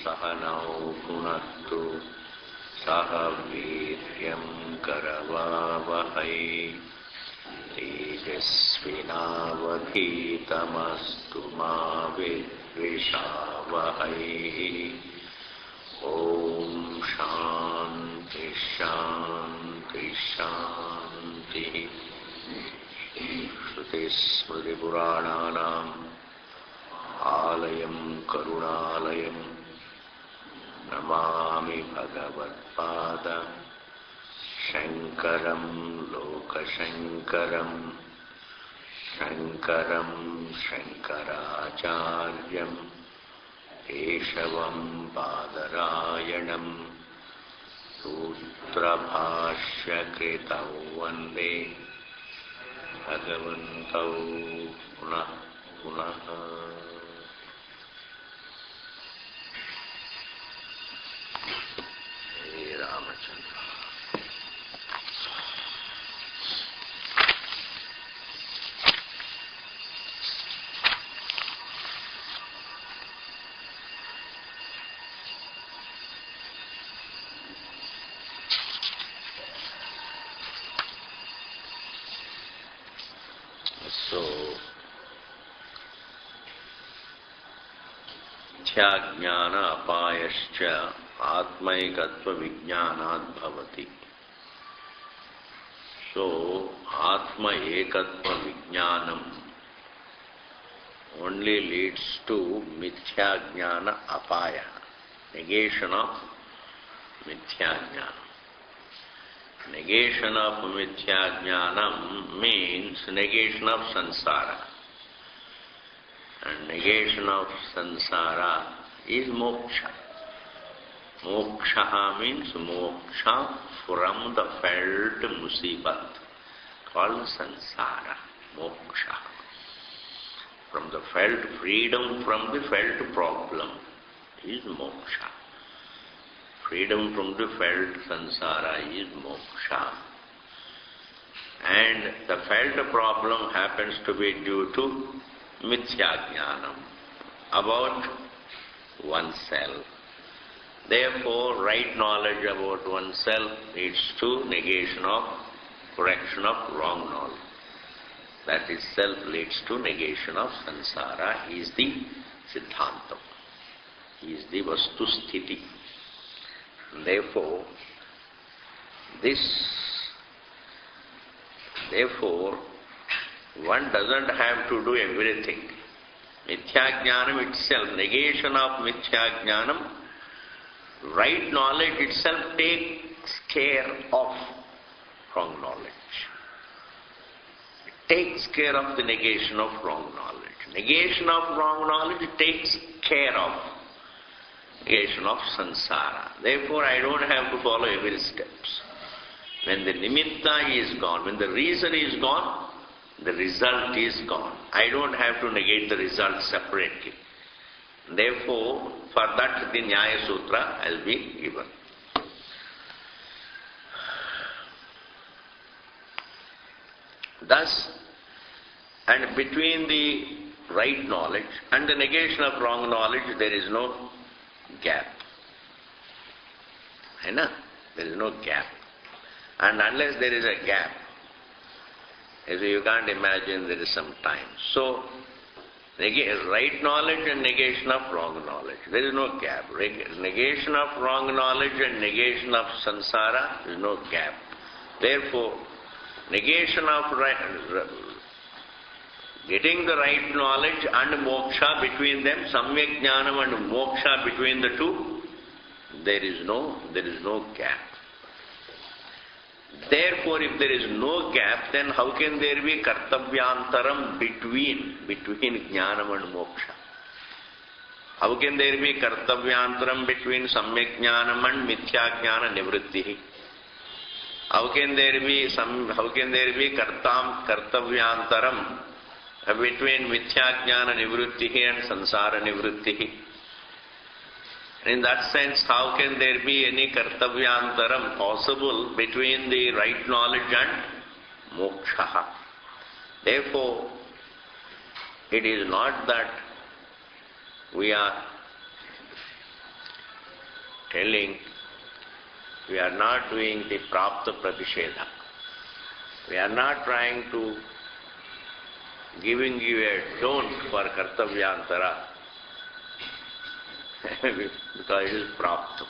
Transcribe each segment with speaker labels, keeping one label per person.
Speaker 1: सहनौ भुनक्तु सह वीर्यं करवावहै तेजस्विनावधीतमस्तु मा विद्विषावहै। ॐ शान्ति शान्ति शान्तिः। श्रुतिस्मृतिपुराणानाम् आलयं करुणालयं नमामि भगवत्पाद शङ्करं लोकशङ्करं शङ्करं शङ्कराचार्यं केशवं बादरायणं सूत्रभाष्यकृतौ वन्दे भगवन्तौ पुनः पुनः। हे रामचंद्र। So, मिथ्याज्ञान अपायश्च आत्मैकत्व विज्ञानात् भवति. So, Atma Ekatva Vijnanam only leads to Mithya Jnana Apaya, negation of Mithya Jnana. Negation of Mithya Jnanam means negation of Sansara. And negation of Sansara is Moksha. Moksha means moksha from the felt musibat, called Sansara, moksha. From the felt freedom from the felt problem is moksha. Freedom from the felt Sansara is moksha. And the felt problem happens to be due to Mithya Jnanam about oneself. Therefore, right knowledge about oneself leads to negation of, correction of wrong knowledge. That itself leads to negation of Sansara. He is the Siddhantam. He is the Vastu Sthiti. Therefore, one doesn't have to do everything. Mithya Jnanam itself, negation of Mithya Jnanam, right knowledge itself takes care of wrong knowledge. It takes care of the negation of wrong knowledge. Negation of wrong knowledge takes care of negation of Sansara. Therefore, I don't have to follow every steps. When the nimitta is gone, when the reason is gone, the result is gone. I don't have to negate the result separately. Therefore, for that the Nyaya Sutra has been given. Thus, and between the right knowledge and the negation of wrong knowledge, there is no gap. There is no gap. And unless there is a gap, you can't imagine there is some time. So, right knowledge and negation of wrong knowledge. There is no gap. Negation of wrong knowledge and negation of Sansara, there is no gap. Therefore, negation of getting the right knowledge and moksha between them, samyak jnanam and moksha between the two, there is no gap. Therefore, if there is no gap, then how can there be kartavyantaram between jnanam and moksha? How can there be kartavyantaram between samyak jnanam and mithya jnana nivrittihi? How can there be kartavyantaram between mithya jnana nivrittihi and sansara nivrittihi? In that sense, how can there be any kartavyantaram possible between the right knowledge and moksha? Therefore, it is not that we are telling, we are not doing the prapta pratishedha. We are not trying to giving you a don't for kartavyantara because it is praptam.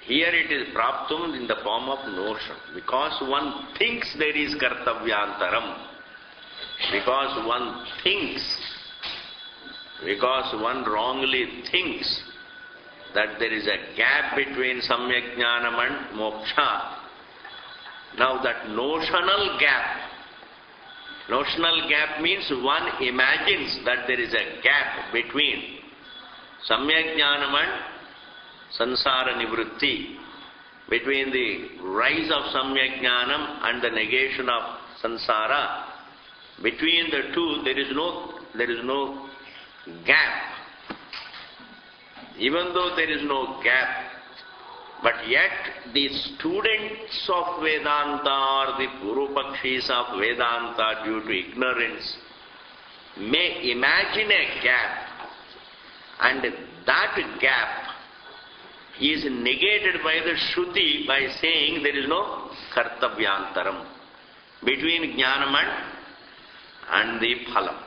Speaker 1: Here it is praptam in the form of notion. Because one thinks there is kartavyantaram, because one thinks, because one wrongly thinks that there is a gap between samyak jnanam and moksha. Now that notional gap means one imagines that there is a gap between samyak jnanam and sansara nivritti, between the rise of samyak jnanam and the negation of sansara. Between the two there is no gap. Even though there is no gap, but yet the students of Vedanta or the Purupakshis of Vedanta, due to ignorance, may imagine a gap, and that gap is negated by the Shruti by saying there is no kartavyantaram between jnanam and the phalam.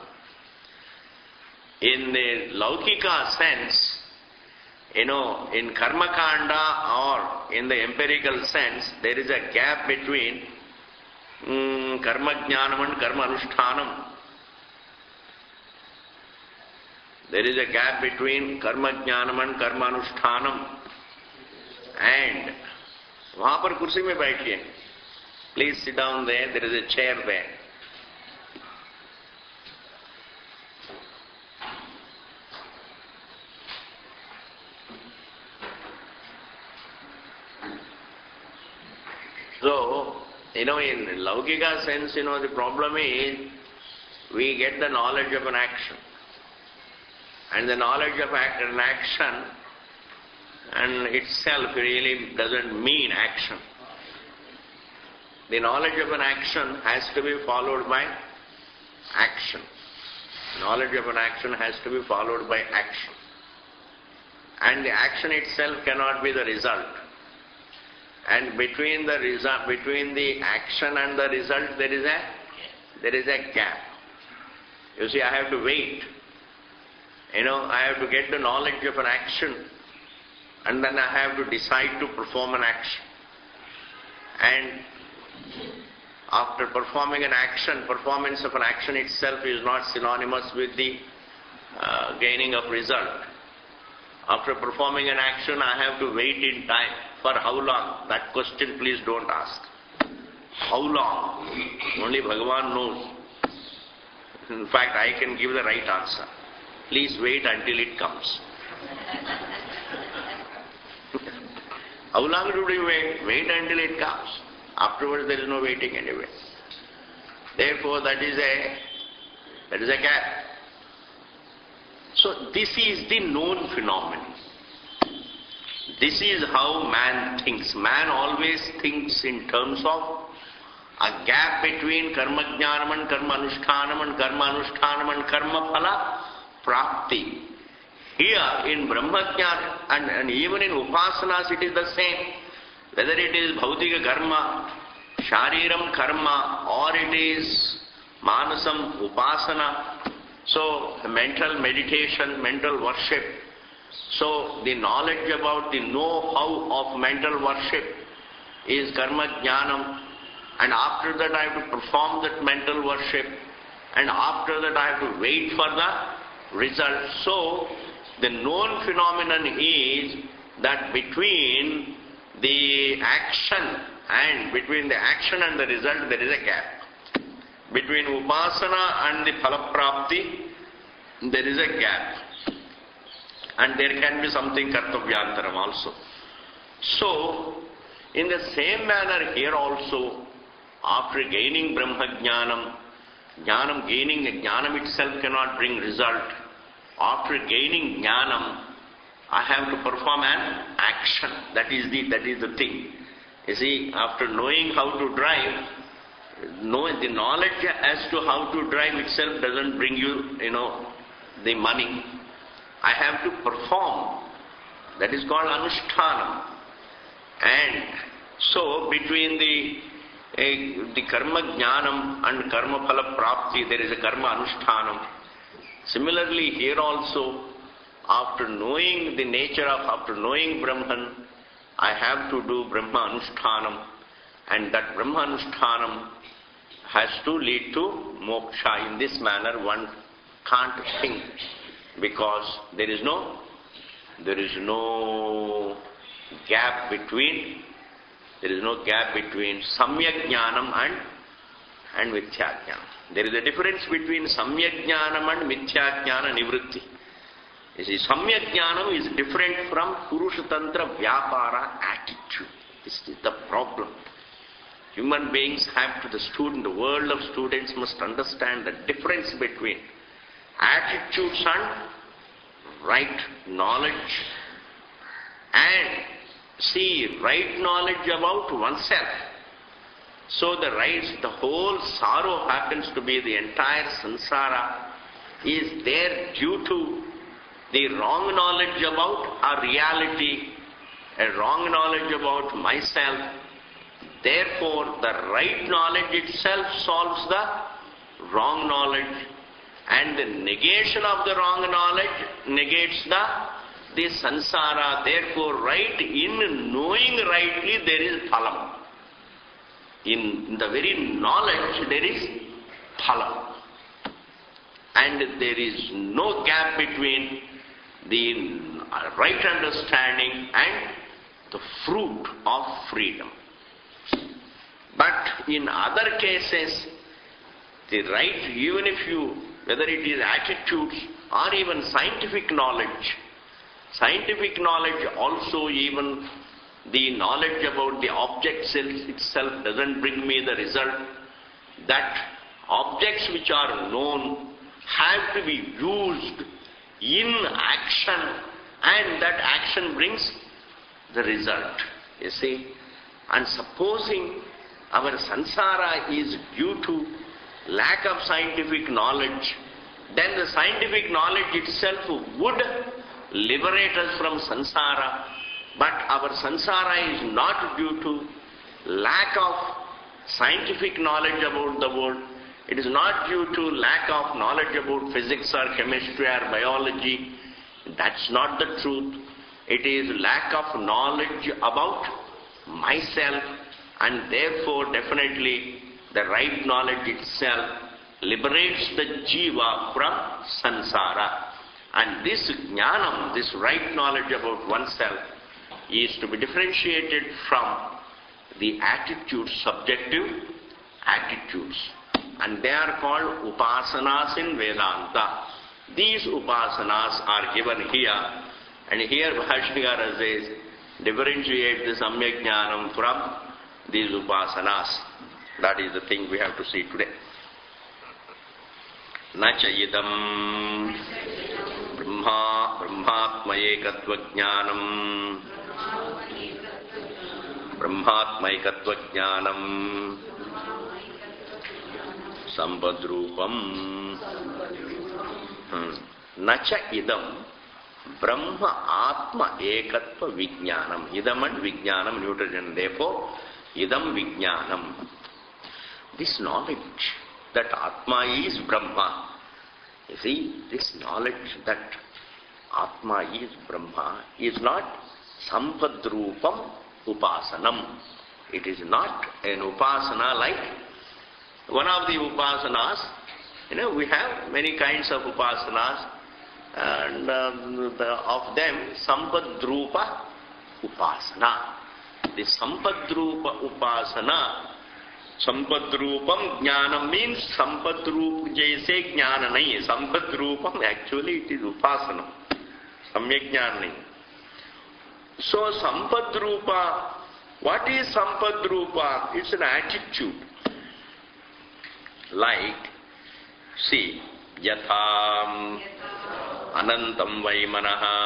Speaker 1: In the Laukika sense, in karma kanda or in the empirical sense, there is a gap between karma jnanam and karma anushtanam. There is a gap between karma jnanam and karma anushtanam. And वहाँ पर कुर्सी में बैठिए. Please sit down there. There is a chair there. So, in Laukika sense, the problem is we get the knowledge of an action. And the knowledge of an action and itself really doesn't mean action. The knowledge of an action has to be followed by action. Knowledge of an action has to be followed by action. And the action itself cannot be the result. And between the action and the result there is a gap. You see, I have to wait. I have to get the knowledge of an action, and then I have to decide to perform an action. And after performing an action, performance of an action itself is not synonymous with the gaining of result. After performing an action, I have to wait in time. For how long? That question please don't ask. How long? Only Bhagavan knows. In fact, I can give the right answer. Please wait until it comes. How long do we wait? Wait until it comes. Afterwards there is no waiting anyway. Therefore that is a gap. So this is the known phenomenon. This is how man thinks. Man always thinks in terms of a gap between karma jnanam and karma anushtanam and karma anushtanam and karma phala prapti. Here in Brahma Jnana and even in Upasanas it is the same. Whether it is Bhautika karma, Shariram karma, or it is Manasam Upasana, so mental meditation, mental worship. So the knowledge about the know-how of mental worship is karma jnanam, and after that I have to perform that mental worship, and after that I have to wait for the result. So the known phenomenon is that between the action and the result there is a gap. Between upasana and the phalaprapti there is a gap. And there can be something kartavyantaram also. So, in the same manner here also, after gaining Brahma Jnanam, Jnanam itself cannot bring result. After gaining Jnanam, I have to perform an action. That is the thing. You see, after knowing how to drive, the knowledge as to how to drive itself doesn't bring you, the money. I have to perform. That is called anushtanam. And so between the karma jnanam and karma phala prapti, there is a karma anushtanam. Similarly, here also, after knowing the nature of, after knowing Brahman, I have to do Brahma anushtanam. And that Brahma anushtanam has to lead to moksha. In this manner, one can't think, because there is no gap between samyak jnanam and mithya jnanam. There is a difference between samyak jnanam and mithya jnana nivritti. You see, samyak jnanam is different from purusha tantra vyapara attitude. This is the problem. Human beings have to, the world of students must understand the difference between attitudes and right knowledge, and see right knowledge about oneself. So the whole sorrow happens to be, the entire samsara is there due to the wrong knowledge about a reality, a wrong knowledge about myself. Therefore, the right knowledge itself solves the wrong knowledge, and the negation of the wrong knowledge negates the sansara. Therefore, right in knowing rightly, there is phalam. In the very knowledge, there is phalam. And there is no gap between the right understanding and the fruit of freedom. But in other cases, the right, even if you, whether it is attitudes or even scientific knowledge also, even the knowledge about the object itself doesn't bring me the result. That objects which are known have to be used in action, and that action brings the result. You see? And supposing our sansara is due to lack of scientific knowledge, then the scientific knowledge itself would liberate us from sansara. But our sansara is not due to lack of scientific knowledge about the world. It is not due to lack of knowledge about physics or chemistry or biology. That's not the truth. It is lack of knowledge about myself, and therefore definitely the right knowledge itself liberates the jiva from sansara. And this jnanam, this right knowledge about oneself, is to be differentiated from the attitudes, subjective attitudes. And they are called upasanas in Vedanta. These upasanas are given here, and here Bhashyakara says, differentiate the samyak jnanam from these upasanas. That is the thing we have to see today. Nacha idam brahmatma ekatva jnanam sampadrupam nacha idam brahma atma ekatva vijnanam. Idam and vijnanam neutrogen. Therefore, idam vijnanam. This knowledge that Atma is Brahma. You see, this knowledge that Atma is Brahma is not sampadrupam upasanam. It is not an upasana like one of the upasanas. We have many kinds of upasanas, and of them sampadrupa upasana. The sampadrupa upasana, sampadrupam jnanam means sampadrup jaise jnana nahi hai. Sampadrupam, actually it is upasana, samyak jnana nahi. So sampadrupa, what is sampadrupa? It's an attitude. Like, see, yatham anantam vaimanaha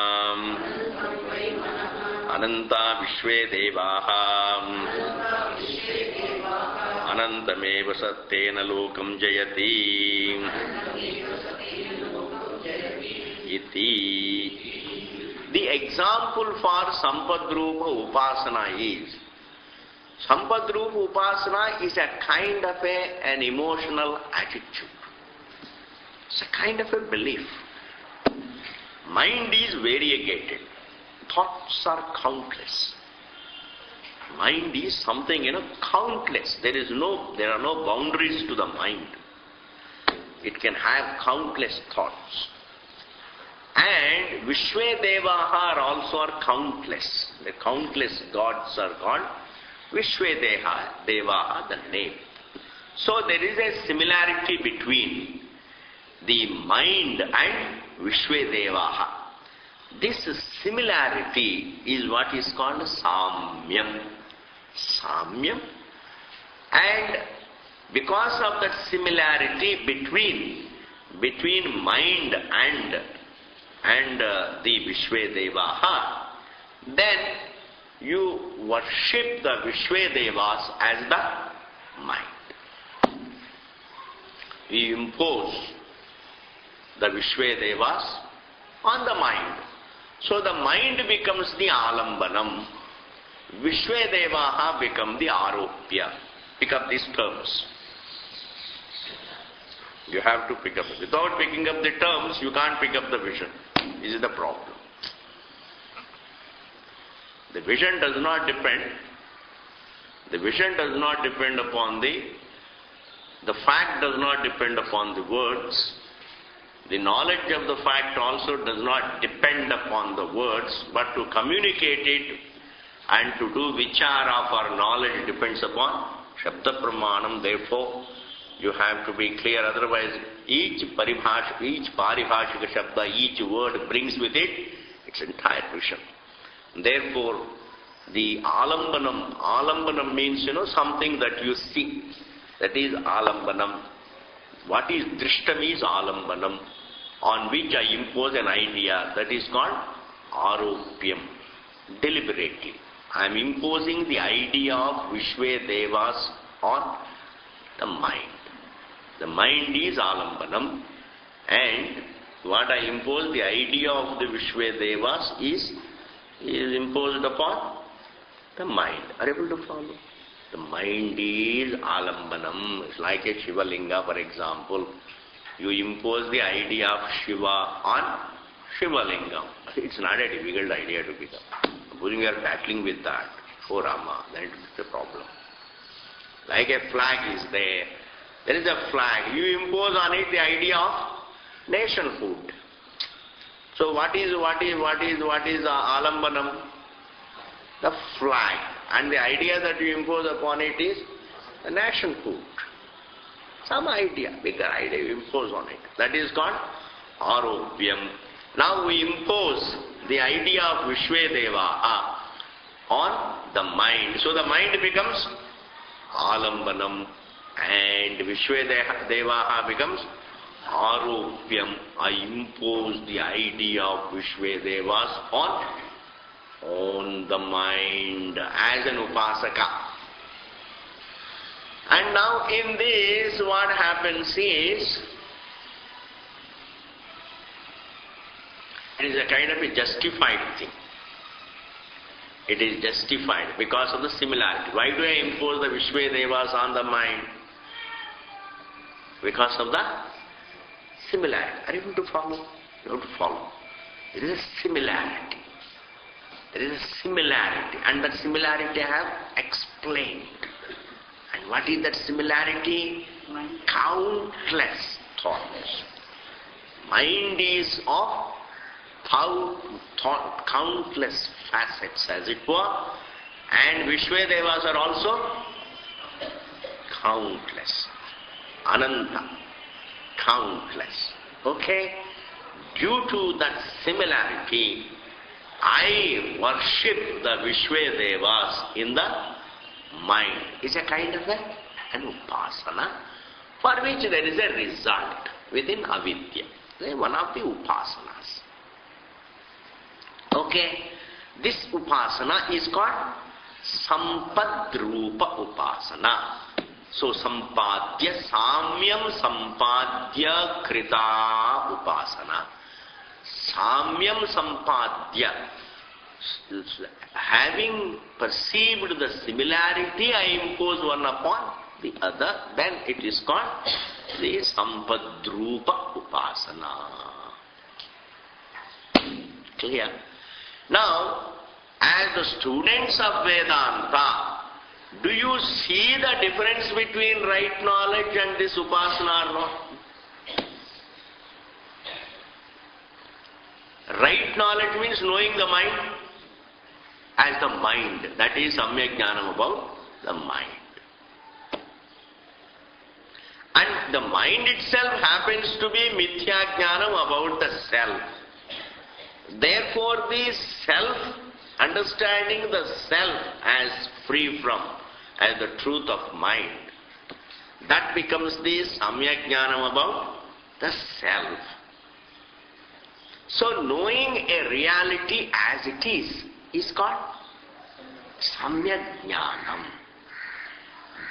Speaker 1: ananta vishve devaha anantameva sattena lokam jayati iti. the example for Sampadrupa Upasana is, Sampadrupa Upasana is a kind of an emotional attitude. It's a kind of a belief. Mind is variegated. Thoughts are countless. Mind is something, countless. There are no boundaries to the mind. It can have countless thoughts. And Vishwedevaha also are countless. The countless gods are called Vishwedevaha, Devaha, the name. So there is a similarity between the mind and Vishwedevaha. This similarity is what is called Samyam. Samyam. And because of that similarity between mind and the Vishwedevaha, then you worship the Vishwedevas as the mind. We impose the Vishwedevas on the mind. So the mind becomes the Alambanam. Vishwedevaha become the Aropya. Pick up these terms. You have to pick up. Without picking up the terms, you can't pick up the vision. This is the problem. The vision does not depend. The vision does not depend upon the fact does not depend upon the words. The knowledge of the fact also does not depend upon the words, but to communicate it and to do vichara for knowledge depends upon Shabda Pramanam. Therefore, you have to be clear, otherwise each paribhashika Shabda, each word brings with it its entire vision. Therefore, the Alambanam means, something that you see. That is Alambanam. What is Drishtam is Alambanam, on which I impose an idea. That is called Aropyam. Deliberately. I am imposing the idea of Vishwedevas on the mind. The mind is Alambanam, and what I impose, the idea of the Vishwedevas is imposed upon the mind. Are you able to follow? The mind is Alambanam. It's like a Shiva Linga, for example. You impose the idea of Shiva on Shiva Lingam. It's not a difficult idea to pick up. Supposing you are battling with that, oh Rama, then it's a problem. Like a flag is there. There is a flag. You impose on it the idea of nationhood. So what is Alambanam? The flag. And the idea that you impose upon it is the nationhood. Some idea, bigger idea you impose on it. That is called Aropyam. Now we impose the idea of Vishwedeva on the mind. So the mind becomes Alambanam and Vishwedeva becomes Aropyam. I impose the idea of Vishwedevas on the mind as an Upasaka. And now in this what happens is, it is a kind of a justified thing. It is justified because of the similarity. Why do I impose the Vishwedevas on the mind? Because of the similarity. Are you able to follow? You have to follow. There is a similarity. There is a similarity, and that similarity I have explained. And what is that similarity? Countless thoughts. Mind is of countless facets, as it were, and Vishwedevas are also countless. Ananta, countless. Okay? Due to that similarity, I worship the Vishwedevas in the mind. It's a kind of an upasana for which there is a result within avidya. They are one of the upasanas. Okay? This upasana is called Sampadrupa upasana. So sampadya, samyam sampadya krita upasana. Samyam Sampadya. Having perceived the similarity, I impose one upon the other, then it is called the Sampadrupa Upasana. Clear? Now, as the students of Vedanta, do you see the difference between right knowledge and this Upasana or not? Right knowledge means knowing the mind as the mind. That is Samyak Jnanam about the mind. And the mind itself happens to be Mithya Jnanam about the self. Therefore, the self, understanding the self as free from, as the truth of mind, that becomes the Samyak Jnanam about the self. So, knowing a reality as it is called Samyak Jnanam.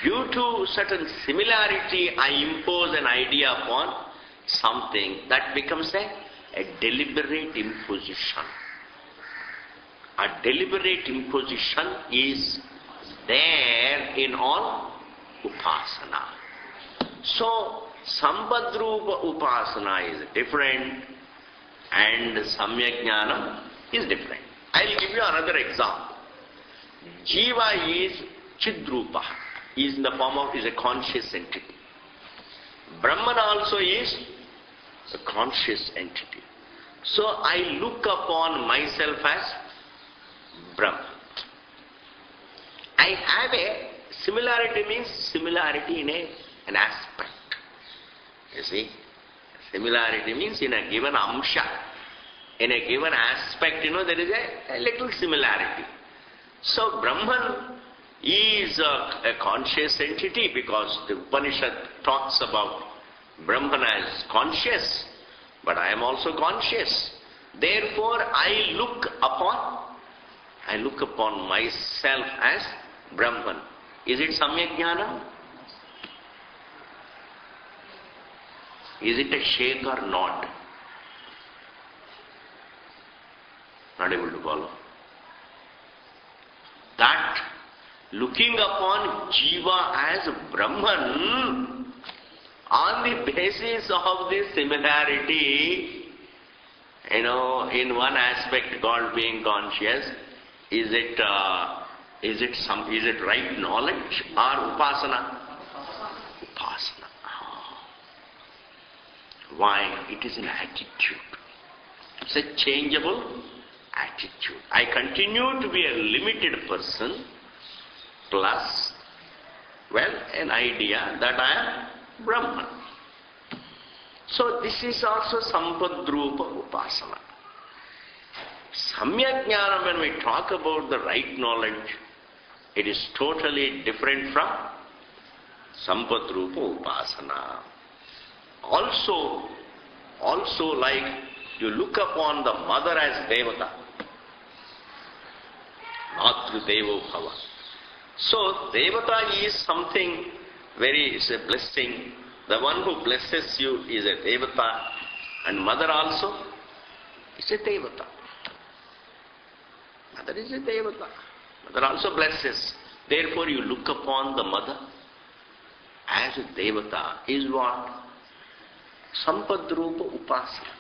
Speaker 1: Due to certain similarity, I impose an idea upon something. That becomes a deliberate imposition. A deliberate imposition is there in all Upasana. So, Sampadrupa Upasana is different and Samyak Jnanam is different. I will give you another example. Jiva is Chidrupa, is in the form of, is a conscious entity. Brahman also is a conscious entity. So I look upon myself as Brahman. I have a similarity, means similarity in an aspect. You see? Similarity means in a given amsha, in a given aspect, there is a little similarity. So Brahman is a conscious entity because the Upanishad talks about Brahman as conscious, but I am also conscious. Therefore, I look upon myself as Brahman. Is it Samyak Jnana? Is it a shake or not? Not able to follow. That looking upon Jiva as Brahman on the basis of this similarity, in one aspect called being conscious, is it right knowledge or upasana? Upasana. Why? It is an attitude. It's a changeable attitude. I continue to be a limited person plus, an idea that I am Brahman. So this is also Sampadrupa Upasana. Samyak Jnana, when we talk about the right knowledge, it is totally different from Sampadrupa Upasana. Also like you look upon the mother as Devata, Matru Devo Bhava. So Devata is something is a blessing. The one who blesses you is a Devata, and mother also is a Devata. Mother is a Devata. Mother also blesses. Therefore you look upon the mother as a Devata is what? Sampadrupa Upasana.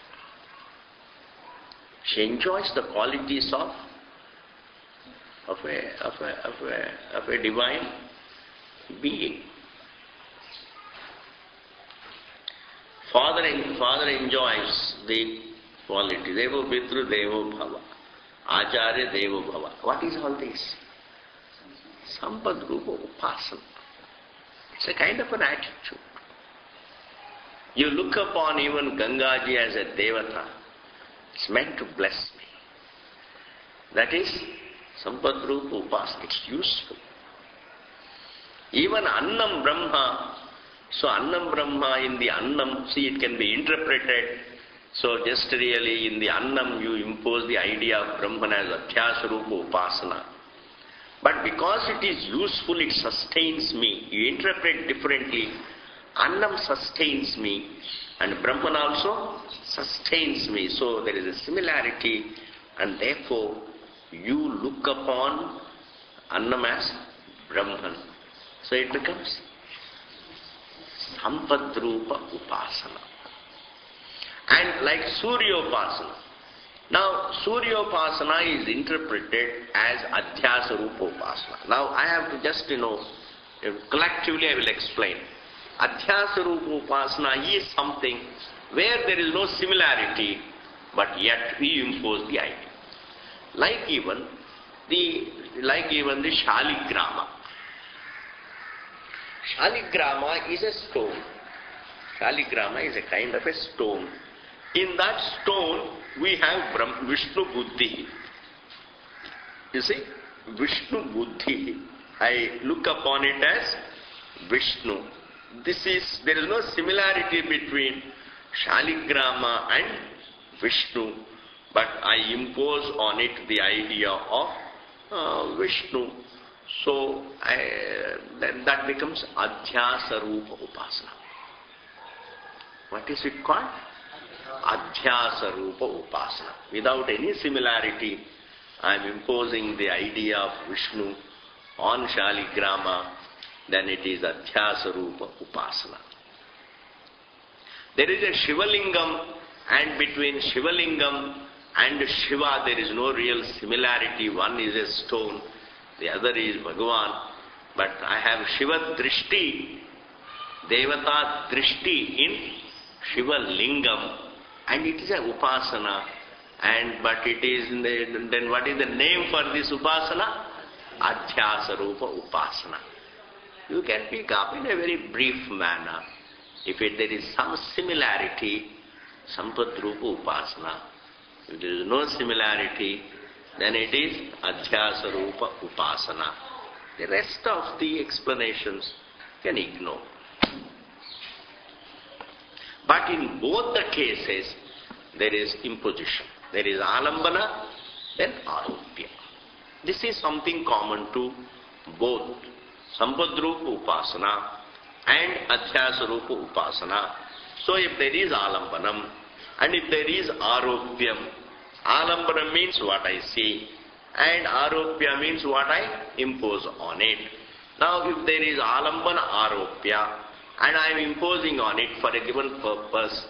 Speaker 1: She enjoys the qualities of a divine being. Father enjoys the quality. Devo Pitru Devo Bhava. Acharya Devo Bhava. What is all this? Sampadrupa Upasana. It's a kind of an attitude. You look upon even Gangaji as a Devata. It's meant to bless me. That is Sampadrupa Upasana. It's useful. Even Annam Brahma. So Annam Brahma, in the Annam, see, it can be interpreted. So just really in the Annam you impose the idea of Brahman as Adhyasarupa Upasana. But because it is useful, it sustains me. You interpret differently. Annam sustains me. And Brahman also sustains me. So there is a similarity, and therefore you look upon Annam as Brahman. So it becomes Sampadrupa Upasana. And like Suryopasana. Now, Suryopasana is interpreted as Adhyasa Rupa Upasana. Now, I have to just, collectively I will explain. Adhyasa Rupa Upasana is something where there is no similarity, but yet we impose the idea. Like even the Shaligrama. Shaligrama is a stone. Shaligrama is a kind of a stone. In that stone, we have Vishnu Buddhi. You see, Vishnu Buddhi. I look upon it as Vishnu. There is no similarity between Shaligrama and Vishnu, but I impose on it the idea of Vishnu. So that becomes Adhyasa Rupa Upasana. What is it called? Adhyasa Rupa Upasana. Without any similarity, I am imposing the idea of Vishnu on Shaligrama, then it is Adhyasa Rupa Upasana. There is a Shivalingam, and between Shivalingam and Shiva there is no real similarity. One is a stone, the other is Bhagavan. But I have Shiva Drishti, Devata Drishti in Shiva Lingam, and it is a Upasana. But it is, then what is the name for this Upasana? Adhyasa Rupa Upasana. You can pick up in a very brief manner. If there is some similarity, Sampadrupa Upasana. If there is no similarity, then it is Adhyasa Rupa Upasana. The rest of the explanations can ignore. But in both the cases, there is imposition. There is Alambana, then Aropya. This is something common to both Sampadrupa Upasana and Adhyasa Rupa Upasana. So if there is Alambanam and if there is Aropyam, Alambanam means what I see and Aropya means what I impose on it. Now if there is Alambana Aropya and I am imposing on it for a given purpose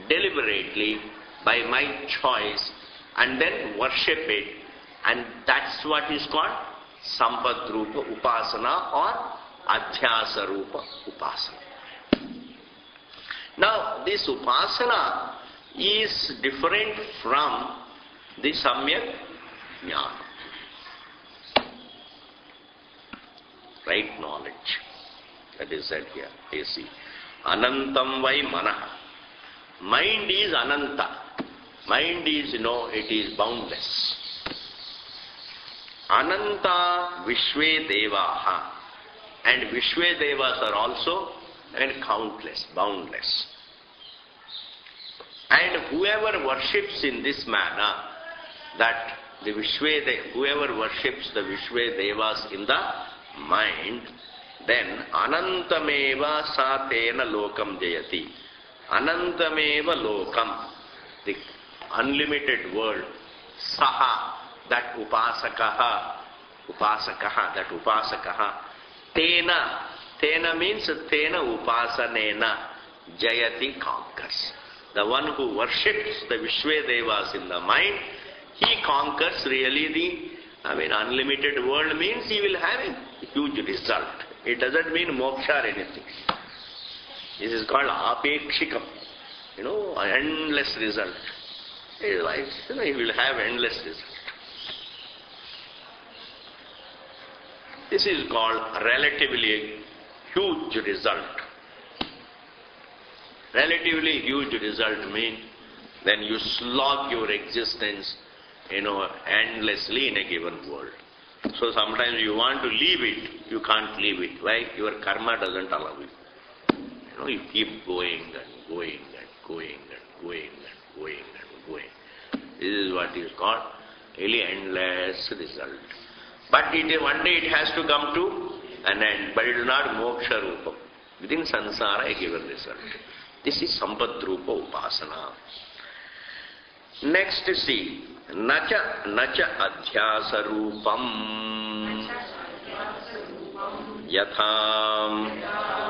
Speaker 1: deliberately by my choice and then worship it, and that's what is called Sampadrupa Upasana or Adhyasa Rupa Upasana. Now this Upasana is different from the Samyak Jnana. Right knowledge. That is said here. You see. Anantam vai manaha. Mind is ananta. Mind is, it is boundless. Ananta Vishwe Devaha. And Vishwe Devas are also countless, boundless. And whoever worships in this manner, that whoever worships the Vishwe Devas in the mind, then Anantameva Satena Lokam Jayati. Anantameva Lokam, the unlimited world. Saha, that Upasakaha, that Upasakaha. Tena means Tena Upasanena, Jayati conquers. The one who worships the Vishwe Devas in the mind, he conquers really the unlimited world means he will have a huge result. It doesn't mean moksha or anything. This is called apekshikam. Endless result. He will have endless result. This is called relatively huge result. Relatively huge result means then you slog your existence, endlessly in a given world. So sometimes you want to leave it, you can't leave it. Why? Your karma doesn't allow you. You keep going and going and going and going and going and going. This is what is called really endless result. But one day it has to come to an end, but it is not moksha rupam. Within sansara a given result. This is Sampadrupa Upasana. Next, see, Nacha Adhyasa Rupam Yatham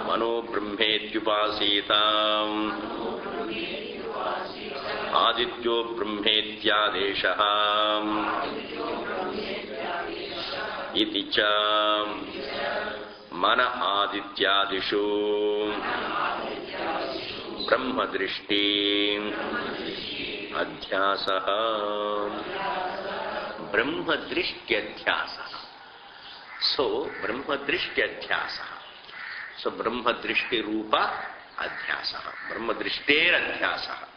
Speaker 1: Mano Brahmetyupasitam Adityo Brahmetyadeshaham Iticha Mana Adityadishu Brahma Drishti Adhyasaha Brahma Drishti Adhyasaha. So, Brahma Drishti Adhyasaha. So, Brahma Drishti Rupa Adhyasaha. Brahma Drishter Adhyasaha.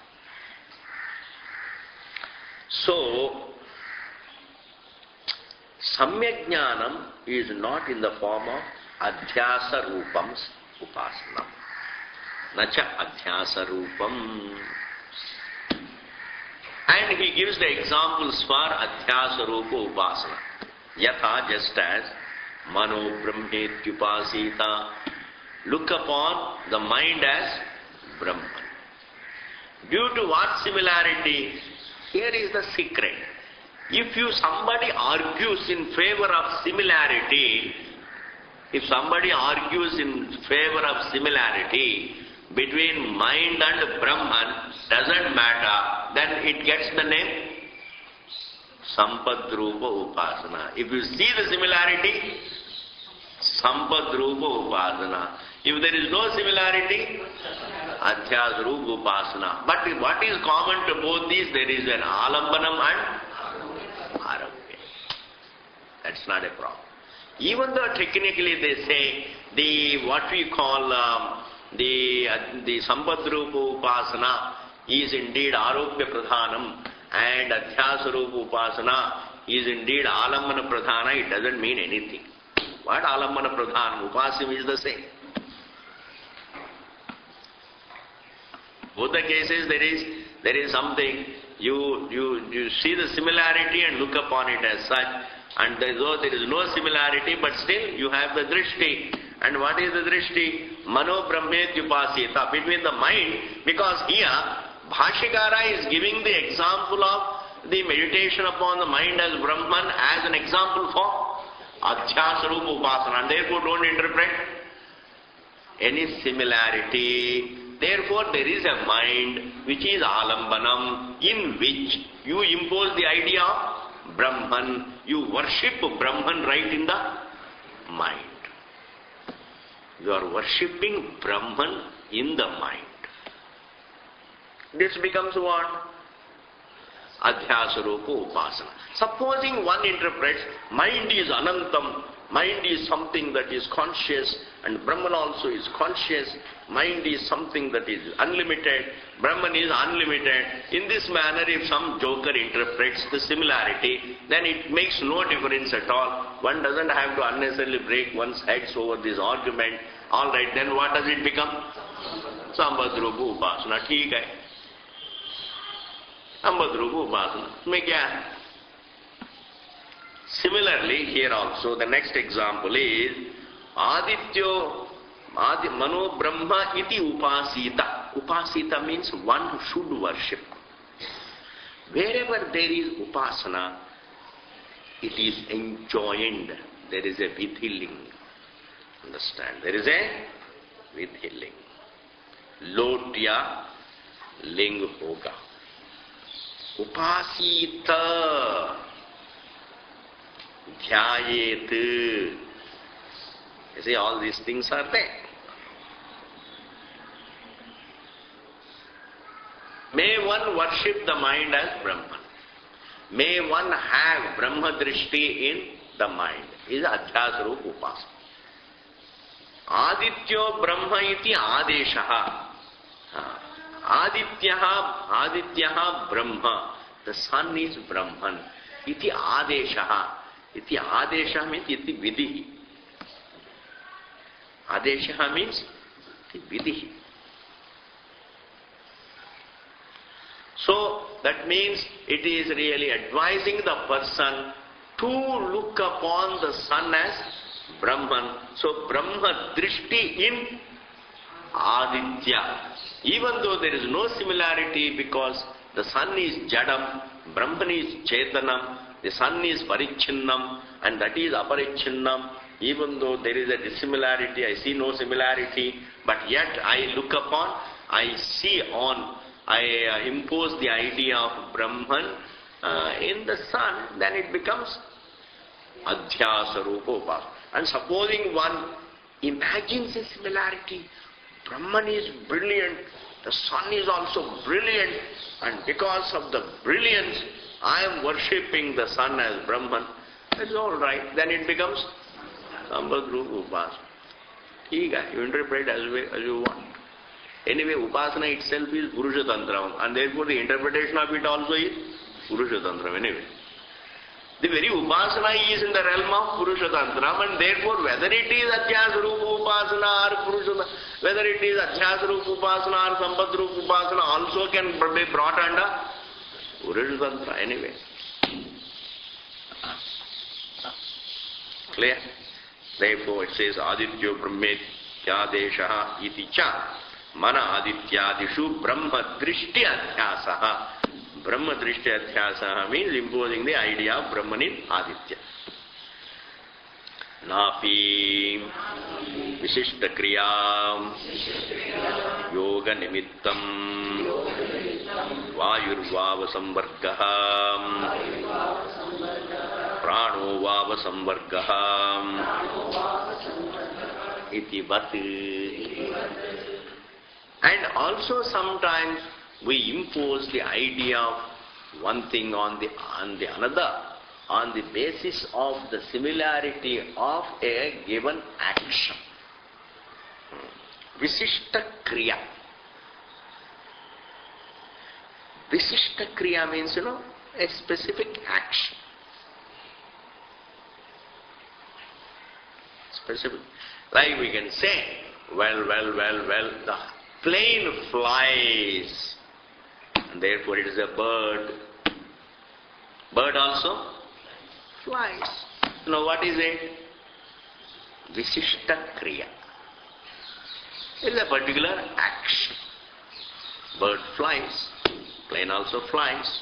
Speaker 1: So, Samyak Jnanam is not in the form of Adhyasa Rupam Upasana. Nacha Adhyasa Rupam. And he gives the examples for Adhyasa Rupa Upasana. Yatha, just as Mano Brahmetyupasita. Look upon the mind as Brahman. Due to what similarity? Here is the secret. If somebody argues in favor of similarity, between mind and Brahman, doesn't matter, then it gets the name Sampadrupa Upasana. If you see the similarity, Sampadrupa Upasana. If there is no similarity, Adhyasrupa Upasana. But what is common to both these? There is an Alambanam and Arambhya. That's not a problem. Even though technically they say what we call the Sampadrupa Upasana is indeed Aropya Pradhanam and Adhyasarupa Upasana is indeed Alambana Pradhana, it doesn't mean anything. What Alambana Pradhanam? Upasim is the same. Both the cases there is something, you see the similarity and look upon it as such, and though there is no similarity, but still you have the drishti. And what is the drishti? Mano Brahmetyupasita, between the mind, because here Bhashikara is giving the example of the meditation upon the mind as Brahman as an example for Adhyasarupa Upasana, and therefore don't interpret any similarity. Therefore there is a mind which is Alambanam, in which you impose the idea of Brahman, you worship Brahman right in the mind. You are worshipping Brahman in the mind. This becomes what? Adhyasarupa Upasana. Supposing one interprets, mind is Anantam, mind is something that is conscious, and Brahman also is conscious, mind is something that is unlimited, Brahman is unlimited. In this manner, if some joker interprets the similarity, then it makes no difference at all. One doesn't have to unnecessarily break one's heads over this argument. Alright, then what does it become? Sampadrupa Upasana. ठीक है. Sampadrupa Upasana. में क्या है? Similarly, here also, the next example is Mano Brahma iti upasita. Upasita means one who should worship. Wherever there is upasana, it is enjoined. There is a vidhiling. Understand? There is a vidhiling. Lotya ling hoga. Upasita dhyayet. You see, all these things are there. May one worship the mind as Brahman. May one have Brahma Drishti in the mind. Is Adhyasarupa Upasana. Adityo Brahma iti Adeshaha. Adityaha Brahma. The sun is Brahman. Iti Adeshaha. Iti Adesha means iti Vidhi. Adesha means Vidhi. So that means it is really advising the person to look upon the sun as Brahman. So Brahma Drishti in Aditya. Even though there is no similarity because the sun is Jadam, Brahman is Chetanam, the sun is Parichinnam and that is Aparichinnam. Even though there is a dissimilarity, I see no similarity, but yet I look upon, I see on, I impose the idea of Brahman in the sun, then it becomes Adhyasa Rupa. And supposing one imagines a similarity, Brahman is brilliant, the sun is also brilliant, and because of the brilliance, I am worshipping the sun as Brahman. That's all right. Then it becomes Sambad Rupa Upasana. You interpret as you want. Anyway, Upasana itself is Purusha Tantram, and therefore the interpretation of it also is Purusha Tantram anyway. The very Upasana is in the realm of Purusha Tantram, and therefore whether it is Adhyasa Rupa Upasana or Purusha, whether it is Adhyasa Rupa Upasana or Sambad Rupa Upasana also can be brought under Purusha Tantra anyway. Clear? Therefore it says Adityo Brahmetyadeshaha iti cha mana adityadishu Brahma Drishti Adhyasaha. Brahma Drishti Adhyasaha means imposing the idea of Brahman in Aditya. Napi Vishishta Kriya Yoga Nimittam Vayurvava Samvargaha Prano Vava Samvargaha Iti Vati. And also sometimes we impose the idea of one thing on the another on the basis of the similarity of a given action. Visishta Kriya. Visishta Kriya means, a specific action. Specific. Like we can say, well, the plane flies, and therefore it is a bird. Bird also flies. What is it? Visishta Kriya. It is a particular action. Bird flies, plane also flies.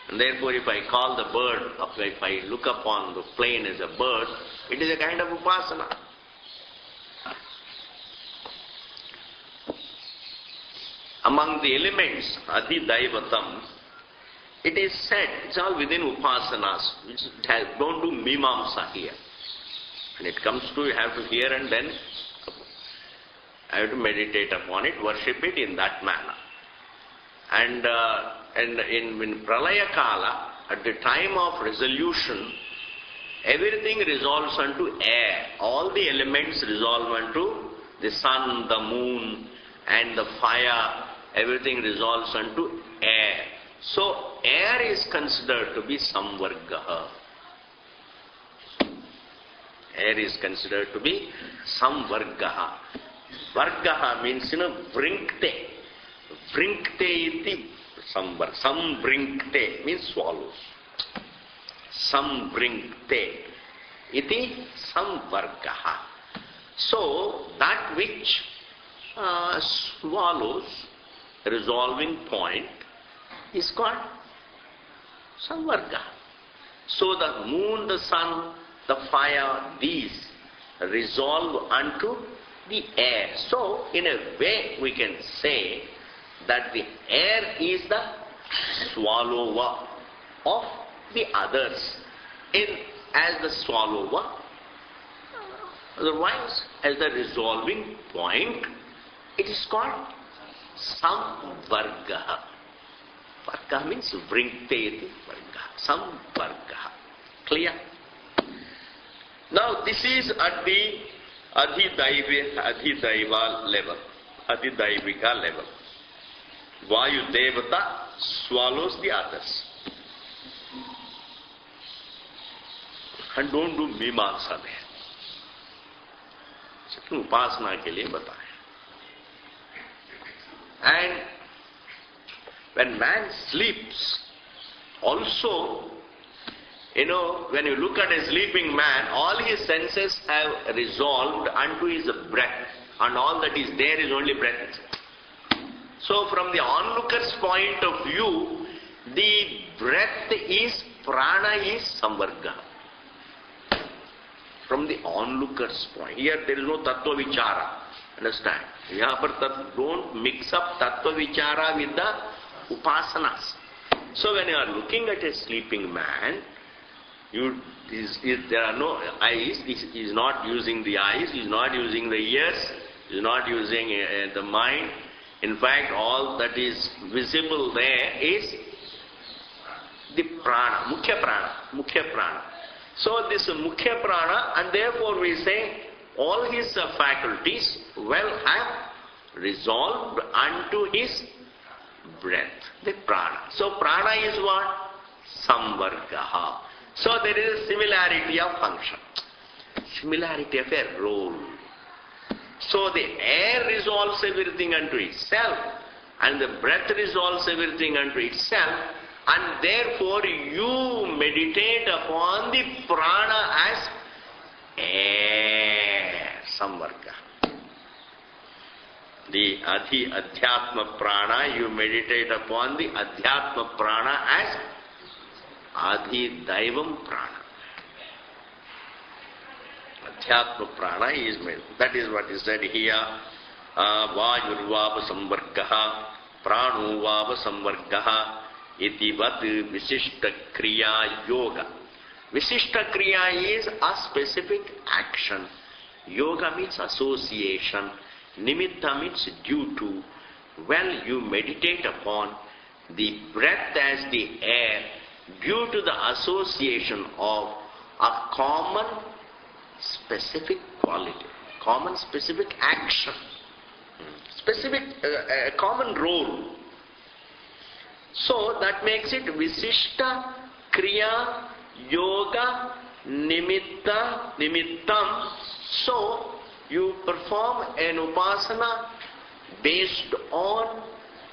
Speaker 1: And therefore if I call the bird, if I look upon the plane as a bird, it is a kind of upasana. Among the elements, Adhidaivatam, it is said, it's all within upasanas, which don't do mimamsa here. When it comes to, you have to hear and then I have to meditate upon it, worship it in that manner. And in Pralaya Kala, at the time of resolution, everything resolves unto air. All the elements resolve unto the sun, the moon, and the fire. Everything resolves unto air. So, air is considered to be samvargaha. Air is considered to be samvargaha. Vargaha means, vrinkte. Vrinkte iti samvar. Samvrinkte means swallows. Samvrinkte iti samvargaha. So, that which swallows resolving point is called samvarga. So the moon, the sun, the fire, these resolve unto the air. So in a way we can say that the air is the swallower of the others as the swallower. Otherwise, as the resolving point, it is called samvargaha. Vargaha means vrinkte vargaha. Samvargaha. Clear? Now this is at the Adhidaiva level. Adhidaivika level. Vayu Devata swallows the others. And don't do मीमांसा there. उपासना के लिए बताए. And when man sleeps, also, when you look at a sleeping man, all his senses have resolved unto his breath. and all that is there is only breath. So from the onlooker's point of view, the breath is, prana is samvarga. From the onlooker's point. Here there is no tattva vichara. Understand? Don't mix up tattva vichara with the upasanas. So when you are looking at a sleeping man, there are no eyes, he is not using the eyes, he is not using the ears, he is not using the mind. In fact, all that is visible there is the prana, mukhya prana. So this mukhya prana, and therefore we say all his faculties have resolved unto his breath, the prana. So prana is what? Samvargaha. So there is a similarity of function, similarity of a role. So the air resolves everything unto itself, and the breath resolves everything unto itself, and therefore you meditate upon the prana as air, samvarga. The adhyatma prana, you meditate upon the adhyatma prana as adhidaivam prana. Adhyatma prana is made. That is what is said here. Vayurvava samvargaha, pranuvava samvargaha, itivat visishta kriya yoga. Visishta kriya is a specific action. Yoga means association. Nimitta means due to. Well, you meditate upon the breath as the air due to the association of a common specific quality, common specific action, specific common role. So that makes it Visishta Kriya Yoga Nimittam. So you perform an upasana based on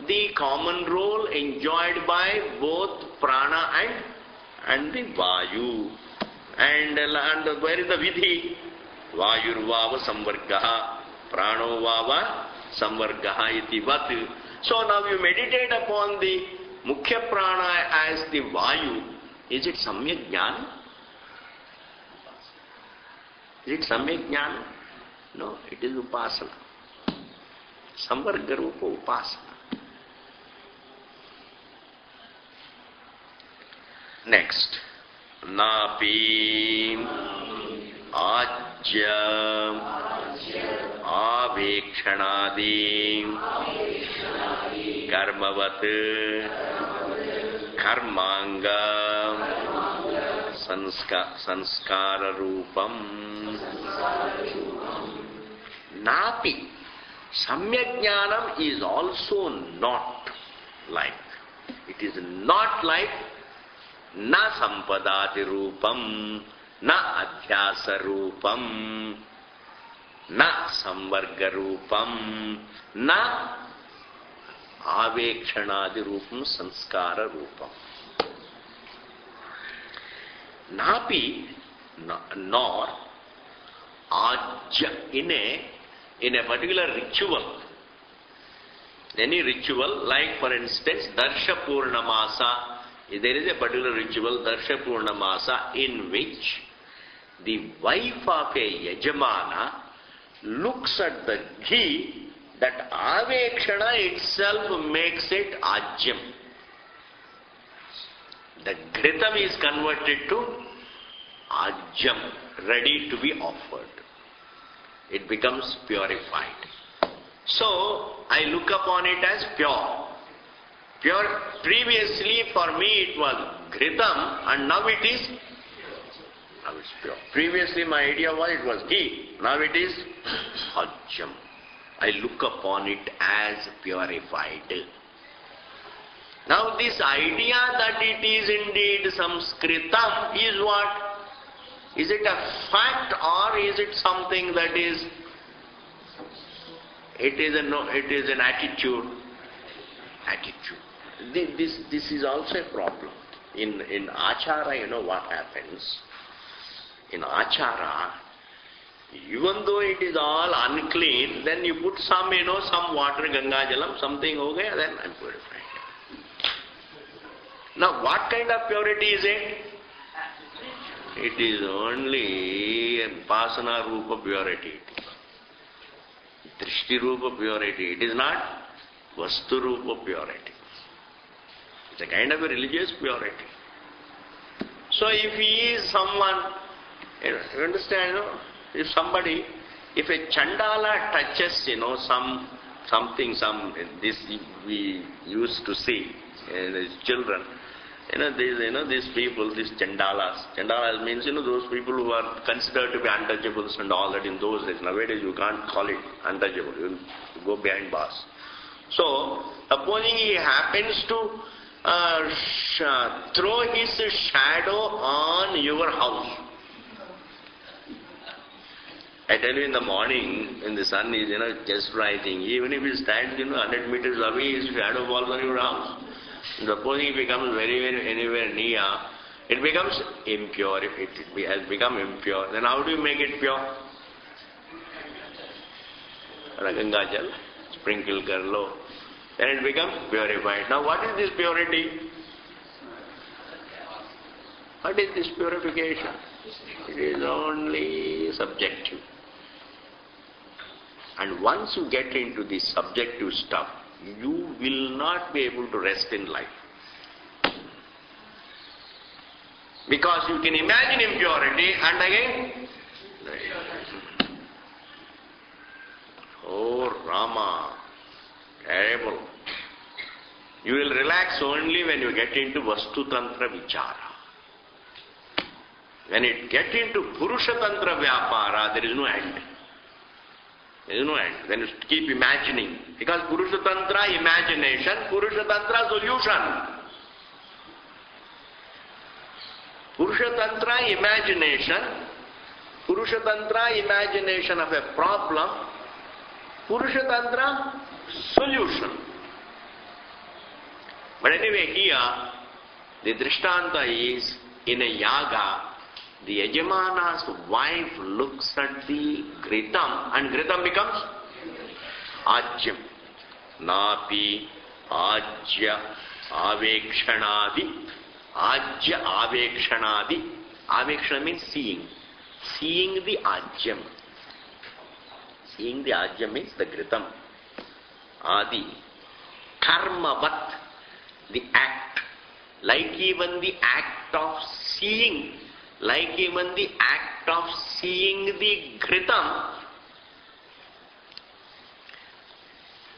Speaker 1: the common role enjoyed by both prana and the vayu. And where is the vidhi? Vayurvava samvargaha, pranovava samvargaha iti vat. So now you meditate upon the mukhya prana as the vayu. Is it samyak jnana? Is it samyak jnana? No, it is upasana. Samvarga rupa upasana. Next, napi ajya avekshanadim karmavat karmanga sanskara rupam. Napi, samyak jnanam is also not like. It is not like na sampadati rupam, na adhyasa rupam, na samvarga rupam, na avekshanadi rupam, sanskara rupam. Napi, nor ajya, in a particular ritual, any ritual, like for instance Darsha Purnamasa. There is a particular ritual, Darsha Purnamasa, in which the wife of a yajamana looks at the ghee, that avekshana itself makes it ajyam. The ghritam is converted to ajyam, ready to be offered. It becomes purified. So I look upon it as pure. Pure. Previously for me it was ghritam, and now it is pure. Previously my idea was it was ghee, now it is ajyam. I look upon it as purified. Now this idea that it is indeed samskritam is what? Is it a fact, or is it something that is, it is an attitude? This is also a problem. In achara, you know what happens? In achara, Even though it is all unclean, then you put some, some water, Ganga Jalam, something ho gaya, then I'm purified. Now what kind of purity is it? It is only Pasana Rupa purity. Drishti Rupa purity. It is not Vastu Rupa purity. It's a kind of a religious purity. So if he is someone, you understand, if somebody, if a Chandala touches, something, this we used to see as children, these people, these Chandalas. Chandalas means, those people who are considered to be untouchables and all that in those days. Nowadays you can't call it untouchable. You go behind bars. So, supposing he happens to throw his shadow on your house. I tell you, in the morning, when the sun is, just rising, even if he stands, 100 meters away, his shadow falls on your house. Supposing it becomes very anywhere near, it becomes impure. If it has become impure, then how do you make it pure? Ganga Jal, sprinkle kar lo. Then it becomes purified. Now what is this purity? What is this purification? It is only subjective. And once you get into the subjective stuff, you will not be able to rest in life. Because you can imagine impurity and again, oh Rama, terrible. You will relax only when you get into Vastu Tantra Vichara. When it gets into Purusha Tantra Vyapara, there is no end. There is no end. Then you keep imagining. Because Purusha Tantra imagination, Purusha Tantra solution. Purusha Tantra imagination of a problem, Purusha Tantra solution. But anyway, here, the Drishtanta is, in a yaga, the Yajamana's wife looks at the Gritam, and Gritam becomes Ajyam. Napi Ajya Avekshanadi. Ajya Avekshanadi. Avekshana means seeing. Seeing the Ajyam. Seeing the Ajyam means the Gritam. Adi. Karmavat. The act. Like even the act of seeing. Like even the act of seeing the Gritam.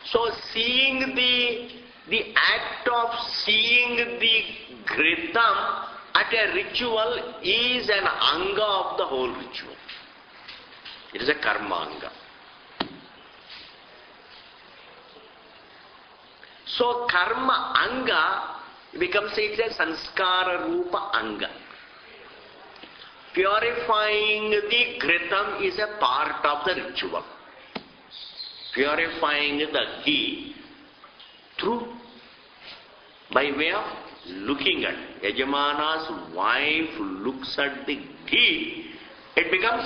Speaker 1: So seeing the act of seeing the Gritam at a ritual is an anga of the whole ritual. It is a karma anga. So karma anga becomes a sanskara rupa anga. Purifying the Gritam is a part of the ritual. Purifying the ghee through, by way of looking at. Yajamana's wife looks at the ghee, it becomes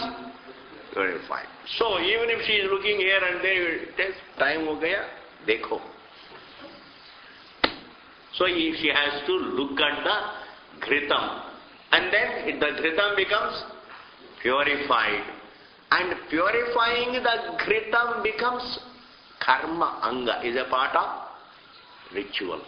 Speaker 1: purified. So even if she is looking here and there, it says, time ho gaya, dekho. So she has to look at the Gritam. And then the Gritam becomes purified. And purifying the Gritam becomes karma anga, is a part of ritual.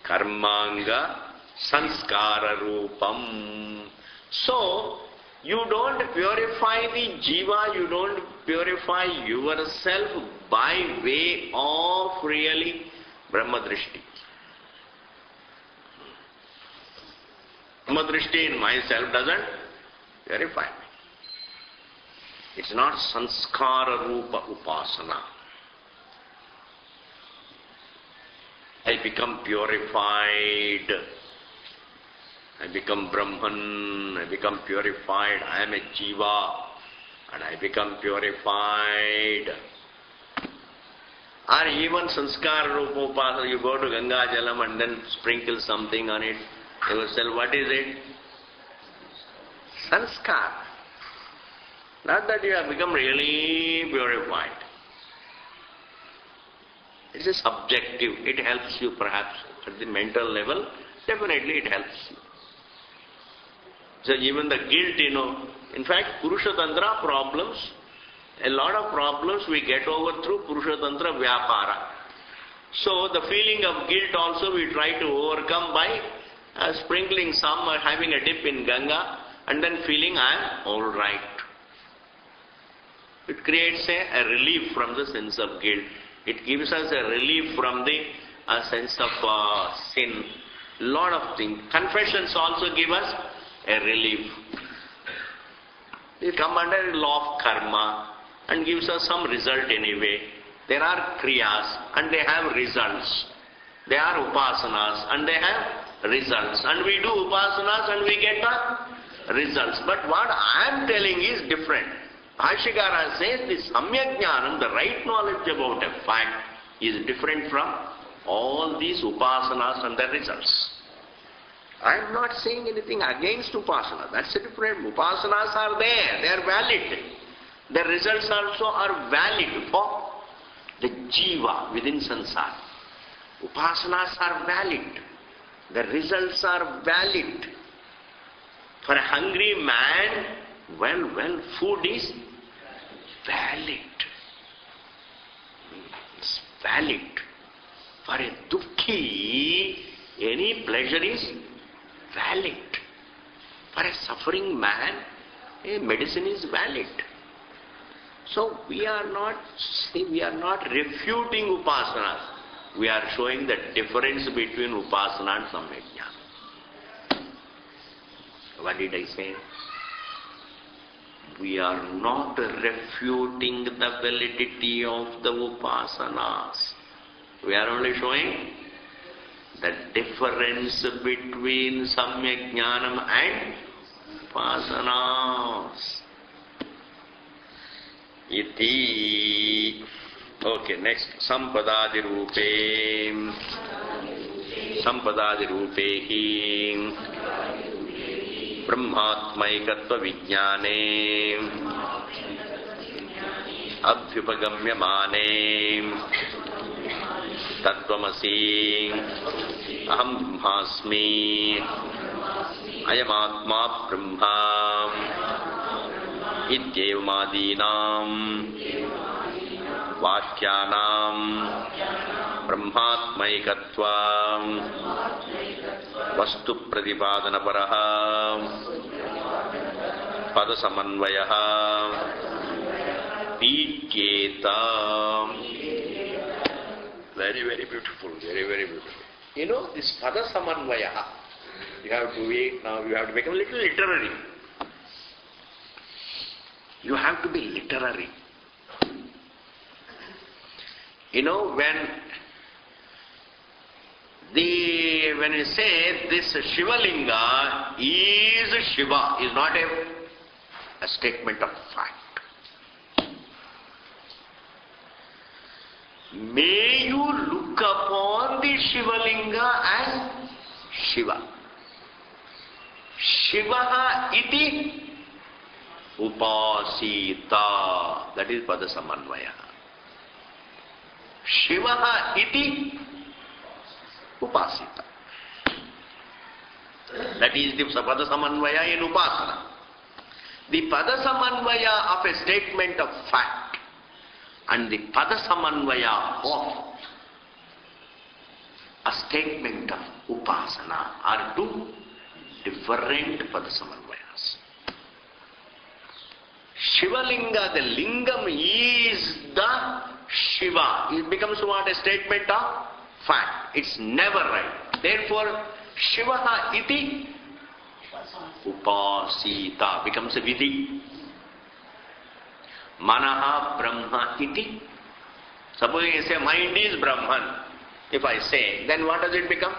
Speaker 1: Karma anga sanskara rupam. So, you don't purify the jiva, you don't purify yourself by way of really Brahmadrishti. Brahmadrishti in myself doesn't purify me. It's not sanskara rupa upasana. I become purified. I become Brahman. I become purified. I am a jiva. And I become purified. Or even sanskara rupa upasana, you go to Ganga Jalam and then sprinkle something on it. Yourself, what is it? Sanskar. Not that you have become really purified. It is subjective. It helps you perhaps at the mental level. Definitely it helps you. So even the guilt, in fact, Purusha Tantra problems, a lot of problems we get over through Purusha Tantra Vyapara. So the feeling of guilt also we try to overcome by sprinkling some or having a dip in Ganga and then feeling I am alright. It creates a relief from the sense of guilt. It gives us a relief from the sense of sin. Lot of things. Confessions also give us a relief. They come under the law of karma and gives us some result anyway. There are kriyas and they have results. There are upasanas and they have results. And we do upasanas and we get the results. But what I am telling is different. Bhashyakara says the samyak jnanam, the right knowledge about a fact, is different from all these upasanas and their results. I am not saying anything against upasana. That's a different. Upasanas are there. They are valid. The results also are valid for the jiva within samsara. Upasanas are valid. The results are valid. For a hungry man, well, food is valid. It's valid. For a dukkhi, any pleasure is valid. For a suffering man, a medicine is valid. So we are not refuting upasanas. We are showing the difference between upasana and samyak jnana. What did I say? We are not refuting the validity of the upasanas. We are only showing the difference between samyak jnanam and upasanas. Iti. Okay, next. Sampadadi rupehi brahmatmaikatva vijnane abhyupagamyamane tattvamasi aham brahmasmi ayamatma brahma ityevamadinam vakyanam brahmatmaikatva vastu pradipadanaparah padasamanvayah vidyeta. Very, very beautiful. Very, very beautiful. This padasamanvayah, you have to become a little literary. You have to be literary. When you say this Shivalinga is Shiva, is not a statement of fact. May you look upon the Shivalinga as Shiva. Shivaha iti upasita. That is padasamanvaya. Shivaha iti upasita. That is the padasamanvaya in upasana. The padasamanvaya of a statement of fact and the padasamanvaya of a statement of upasana are two different padasamanvayas. Shivalinga, the lingam is the Shiva. It becomes what? A statement of fact. It's never right. Therefore, Shivaha iti upasita becomes a vidhi. Manaha Brahma iti. Suppose you say mind is Brahman. If I say, then what does it become?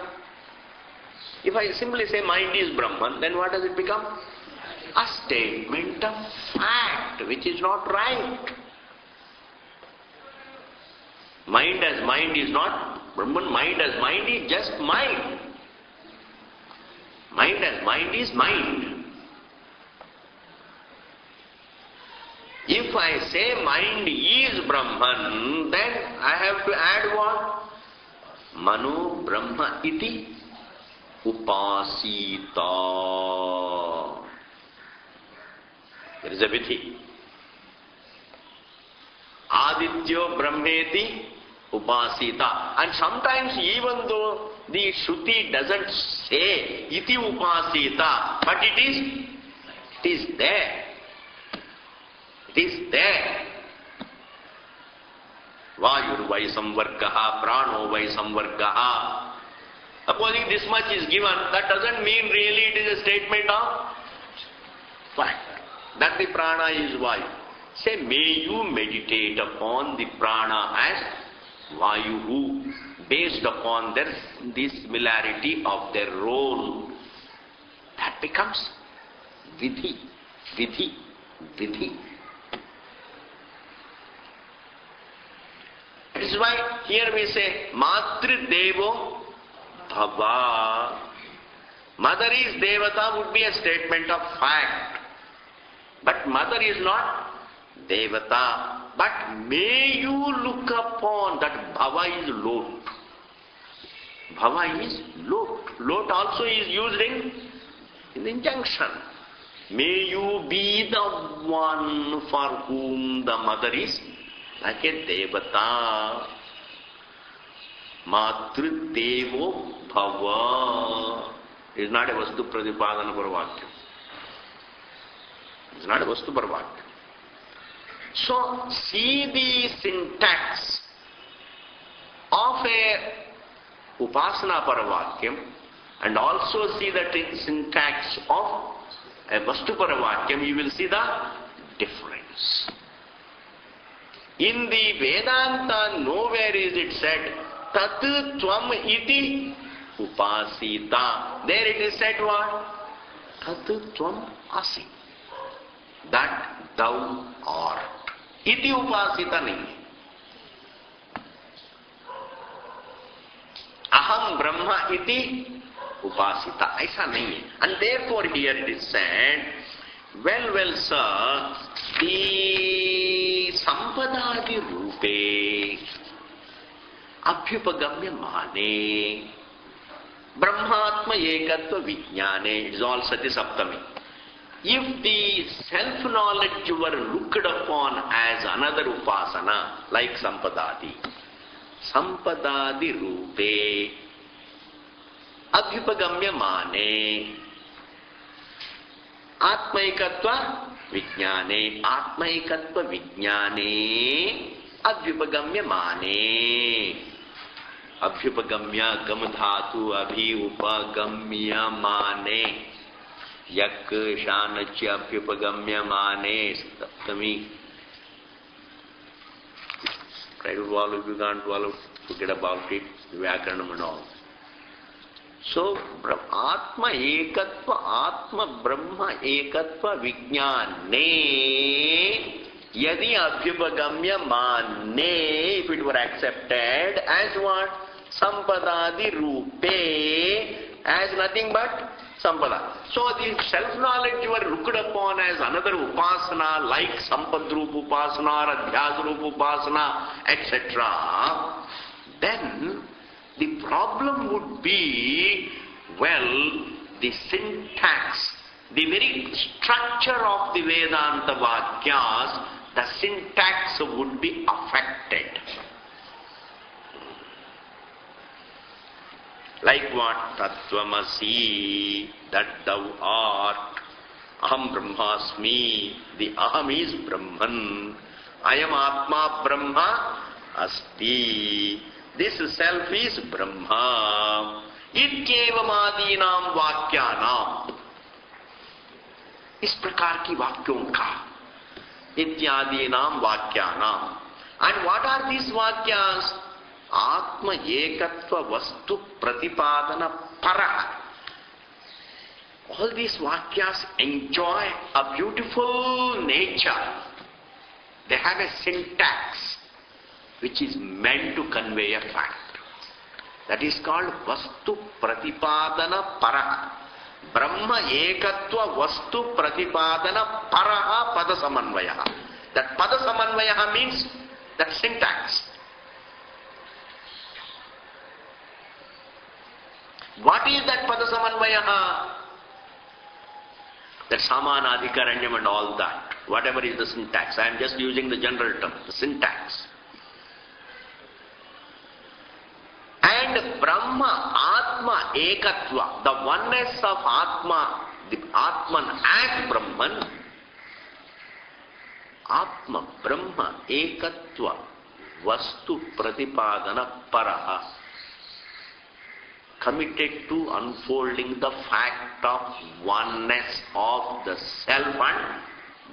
Speaker 1: If I simply say mind is Brahman, then what does it become? A statement of fact, which is not right. Mind as mind is not Brahman. Mind as mind is just mind. Mind as mind is mind. If I say mind is Brahman, then I have to add what? Mano Brahma iti upasita. There is a vidhi. Adityo Brahmeti upasita. And sometimes even though the Shruti doesn't say iti upasita, but it is there. It is there. Vayur vai samvargaha, prano vai samvargaha. Supposing this much is given, that doesn't mean really it is a statement of fact. That the prana is Vayu. Say, may you meditate upon the prana as Vayu, based upon the similarity of their role. That becomes vidhi, vidhi, vidhi. That is why here we say, Matri Devo Bhava. Mother is Devata would be a statement of fact. But mother is not Devata. But may you look upon that Bhava is Lot. Bhava is Lot. Lot also is used in injunction. May you be the one for whom the mother is like a Devata. Matri Devo Bhava is not a Vastu Pradipadana Paravakyam. It's not a Vastu Paravakyam. So, see the syntax of a Upasana Paravakyam and also see the syntax of a Vastu Paravakyam, you will see the difference. In the Vedanta, nowhere is it said, Tat Tvam iti upasita. There it is said what? Tat Tvam asi. That thou art. Iti upasita nahi. Aham Brahma iti upasita. Aisa nahi hai. And therefore here it is said, well, sir, the Sampadadi Rupe Abhyupagamya Mane Brahmatma Ekatva Vijnane. It is all Sati Saptami. If the self-knowledge were looked upon as another upasana, like Sampadadi, Sampadadi Rupe Abhyupagamya Mane Atmaikatva Vijnane, Atmaikatva Vijnane, Abhyupagamya Mane. Abhyupagamya Gamadhatu Abhyupagamya Mane. Yak Shanachya Abhyupagamya Mane. Saptami. Try to follow. If you can't follow, forget about it. Vyakaranam and all. So, Atma Brahma Ekatva Vijnane Yadi Abhyupagamya Mane, if it were accepted as what? Sampadadi Rupe, as nothing but Sampada. So the self-knowledge were looked upon as another upasana like Sampadrupa Upasana or Adhyasrupa Upasana, etc. Then the problem would be, well, the syntax, the very structure of the Vedanta Vakyas, the syntax would be affected. Like what? Tattvamasi, that thou art. Aham Brahmasmi, the Aham is Brahman. I am Atma Brahma Asti. This self is Brahma. Ityevamadinam Vakyanam. इस प्रकार की वाक्यों का इत्यादीनाम वाक्यानाम. And what are these vakyas? Atma ekatva vastu pratipadana para. All these vakyas enjoy a beautiful nature. They have a syntax which is meant to convey a fact. That is called vastu pratipadana para. Brahma ekatva vastu pratipadana paraha pada samanvaya. That pada samanvaya means that syntax. What is that pada samanvaya? That samanadhikaranyam and all that. Whatever is the syntax. I am just using the general term, the syntax. And Brahma, Atma, Ekatva, the oneness of Atma, the Atman as Brahman, Atma, Brahma, Ekatva, Vastu Pratipadana Paraha, committed to unfolding the fact of oneness of the self and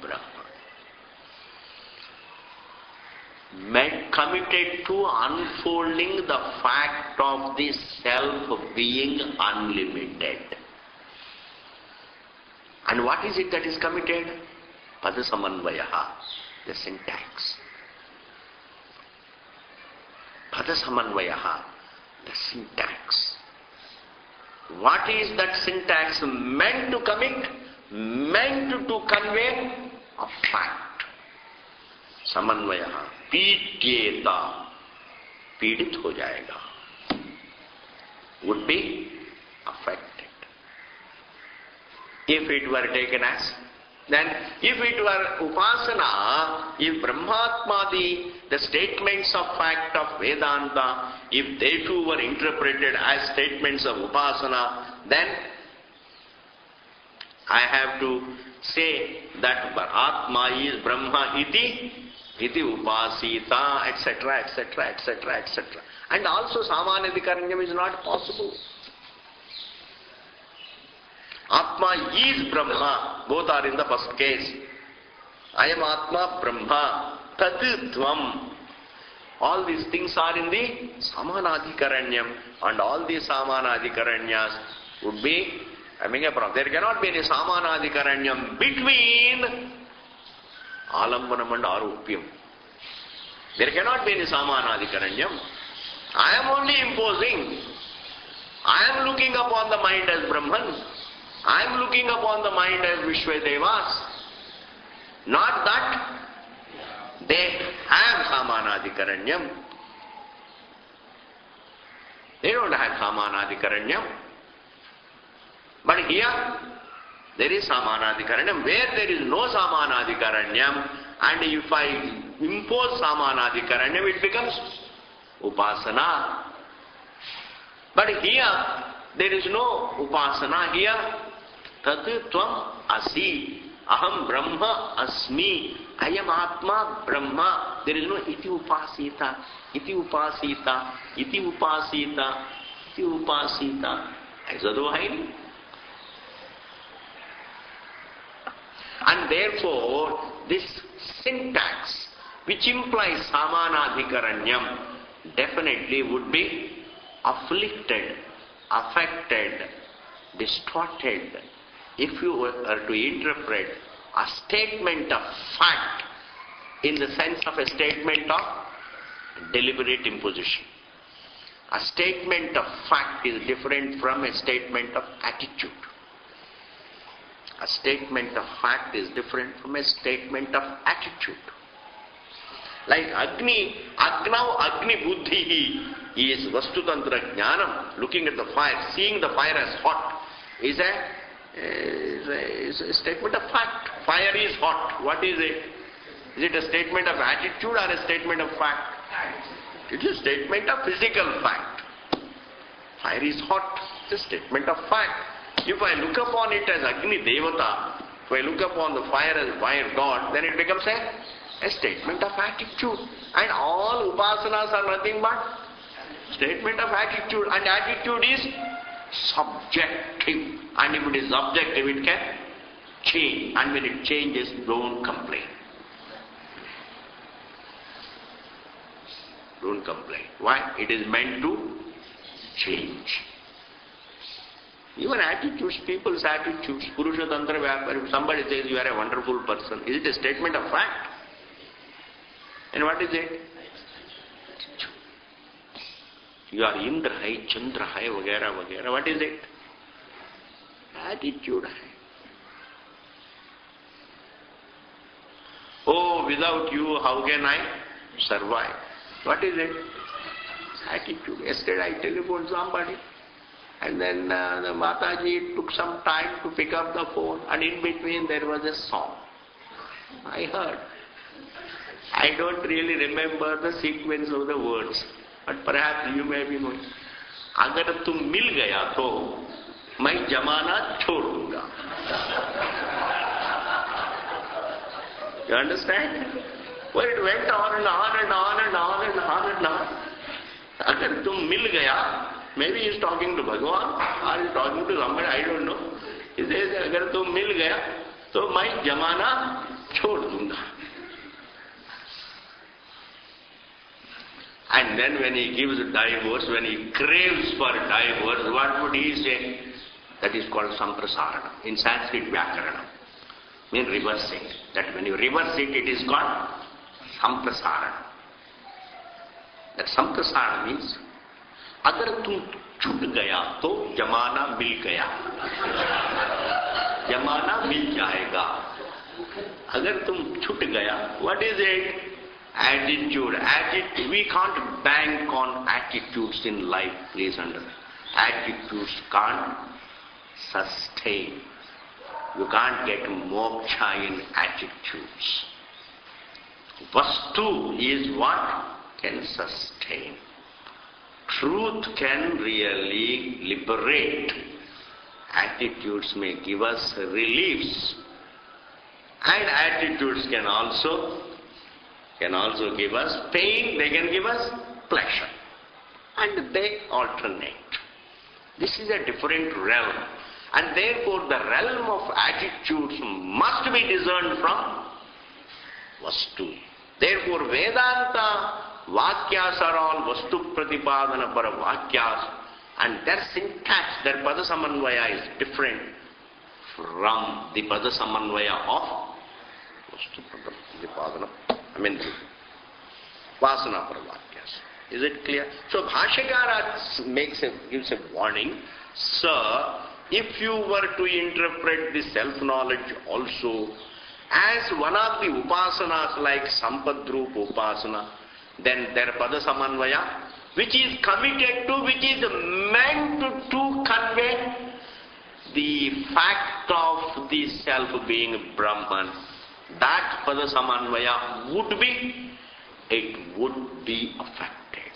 Speaker 1: Brahman. Committed to unfolding the fact of the self being unlimited. And what is it that is committed? Pada samanvayaha, the syntax. Pada samanvayaha, the syntax. What is that syntax meant to commit? Meant to convey a fact. Samanvayaha, pītyeta, पीड़ित हो जाएगा, would be affected. If it were taken as, then if it were upasana, if Brahmatmadi, the statements of fact of Vedanta, if they too were interpreted as statements of upasana, then I have to say that Atma is Brahma iti upasita, etc., etc., etc., etc. And also samanadhikaranyam is not possible. Atma is Brahma, both are in the first case. I am Atma, Brahma, Tat Dvam. All these things are in the samanadhikaranyam, and all these samanadhikaranyas would be having a problem. There cannot be any samanadhikaranyam between Alambanam and Arupyam. There cannot be any samanadhikaranyam. I am only imposing. I am looking upon the mind as Brahman. I am looking upon the mind as Vishwadevas. Not that they have samanadhikaranyam. They don't have samanadhikaranyam. But here, there is samanadhikaranyam. Where there is no samanadhikaranyam, and if I impose samanadhikaranyam, it becomes upasana. But here, there is no upasana. Here, tat tvam asi, aham brahma asmi, I am Atma Brahma. There is no iti upasita, iti upasita, iti upasita, iti upasita. ऐसा तो है नहीं. And therefore, this syntax, which implies samanadhikaranyam, definitely would be afflicted, affected, distorted, if you were to interpret a statement of fact in the sense of a statement of deliberate imposition. A statement of fact is different from a statement of attitude. A statement of fact is different from a statement of attitude. Like Agni, Agnav Agni Buddhi is Vastutantra Jnanam, looking at the fire, seeing the fire as hot, is a statement of fact. Fire is hot. What is it? Is it a statement of attitude or a statement of fact? It is a statement of physical fact. Fire is hot. It's a statement of fact. If I look upon it as Agni Devata, if I look upon the fire as fire God, then it becomes a statement of attitude. And all upasanas are nothing but statement of attitude. And attitude is subjective. And if it is subjective, it can change. And when it changes, don't complain. Don't complain. Why? It is meant to change. Even attitudes, people's attitudes, Purusha Tantra Vyapari, if somebody says you are a wonderful person, is it a statement of fact? And what is it? You are Indra hai, Chandra hai, vagera, vagera. What is it? Attitude hai. Oh, without you, how can I survive? What is it? Attitude. Yesterday I telephoned somebody, and then the Mataji took some time to pick up the phone, and in between there was a song. I heard. I don't really remember the sequence of the words, but perhaps you may be knowing. अगर तुम मिल गया तो मैं जमाना छोड़ दूंगा. You understand? Well, it went on and on and on and on and on and on. अगर तुम मिल गया, maybe he is talking to Bhagavan or he is talking to somebody, I don't know. He says, अगर तुम मिल गया तो मैं जमाना छोड़ दूंगा. And then when he gives divorce, when he craves for divorce, what would he say? That is called samprasarana. In Sanskrit, Vyakarana. Means reversing. That when you reverse it, it is called samprasarana. That samprasarana means, agar tum chut gaya, to jamana mil gaya. Jamana mil jayega. Agar tum chut gaya, what is it? Attitude. We can't bank on attitudes in life, please understand. Attitudes can't sustain. You can't get moksha in attitudes. Vastu is what can sustain. Truth can really liberate. Attitudes may give us reliefs. And attitudes can also give us pain, they can give us pleasure. And they alternate. This is a different realm. And therefore the realm of attitudes must be discerned from Vastu. Therefore Vedanta Vakyas are all Vastu Pratipadana para Vakyas, and their syntax, their Padasamanvaya is different from the Padasamanvaya of Vastu Pratipadana. Vasana Paravakyas. Is it clear? So Bhashyakara gives a warning. Sir, if you were to interpret the self-knowledge also as one of the upasanas like Sampadrup Upasana, then their Padasamanvaya, which is committed to, which is meant to convey the fact of the self being Brahman, that Padasamanvaya would be affected.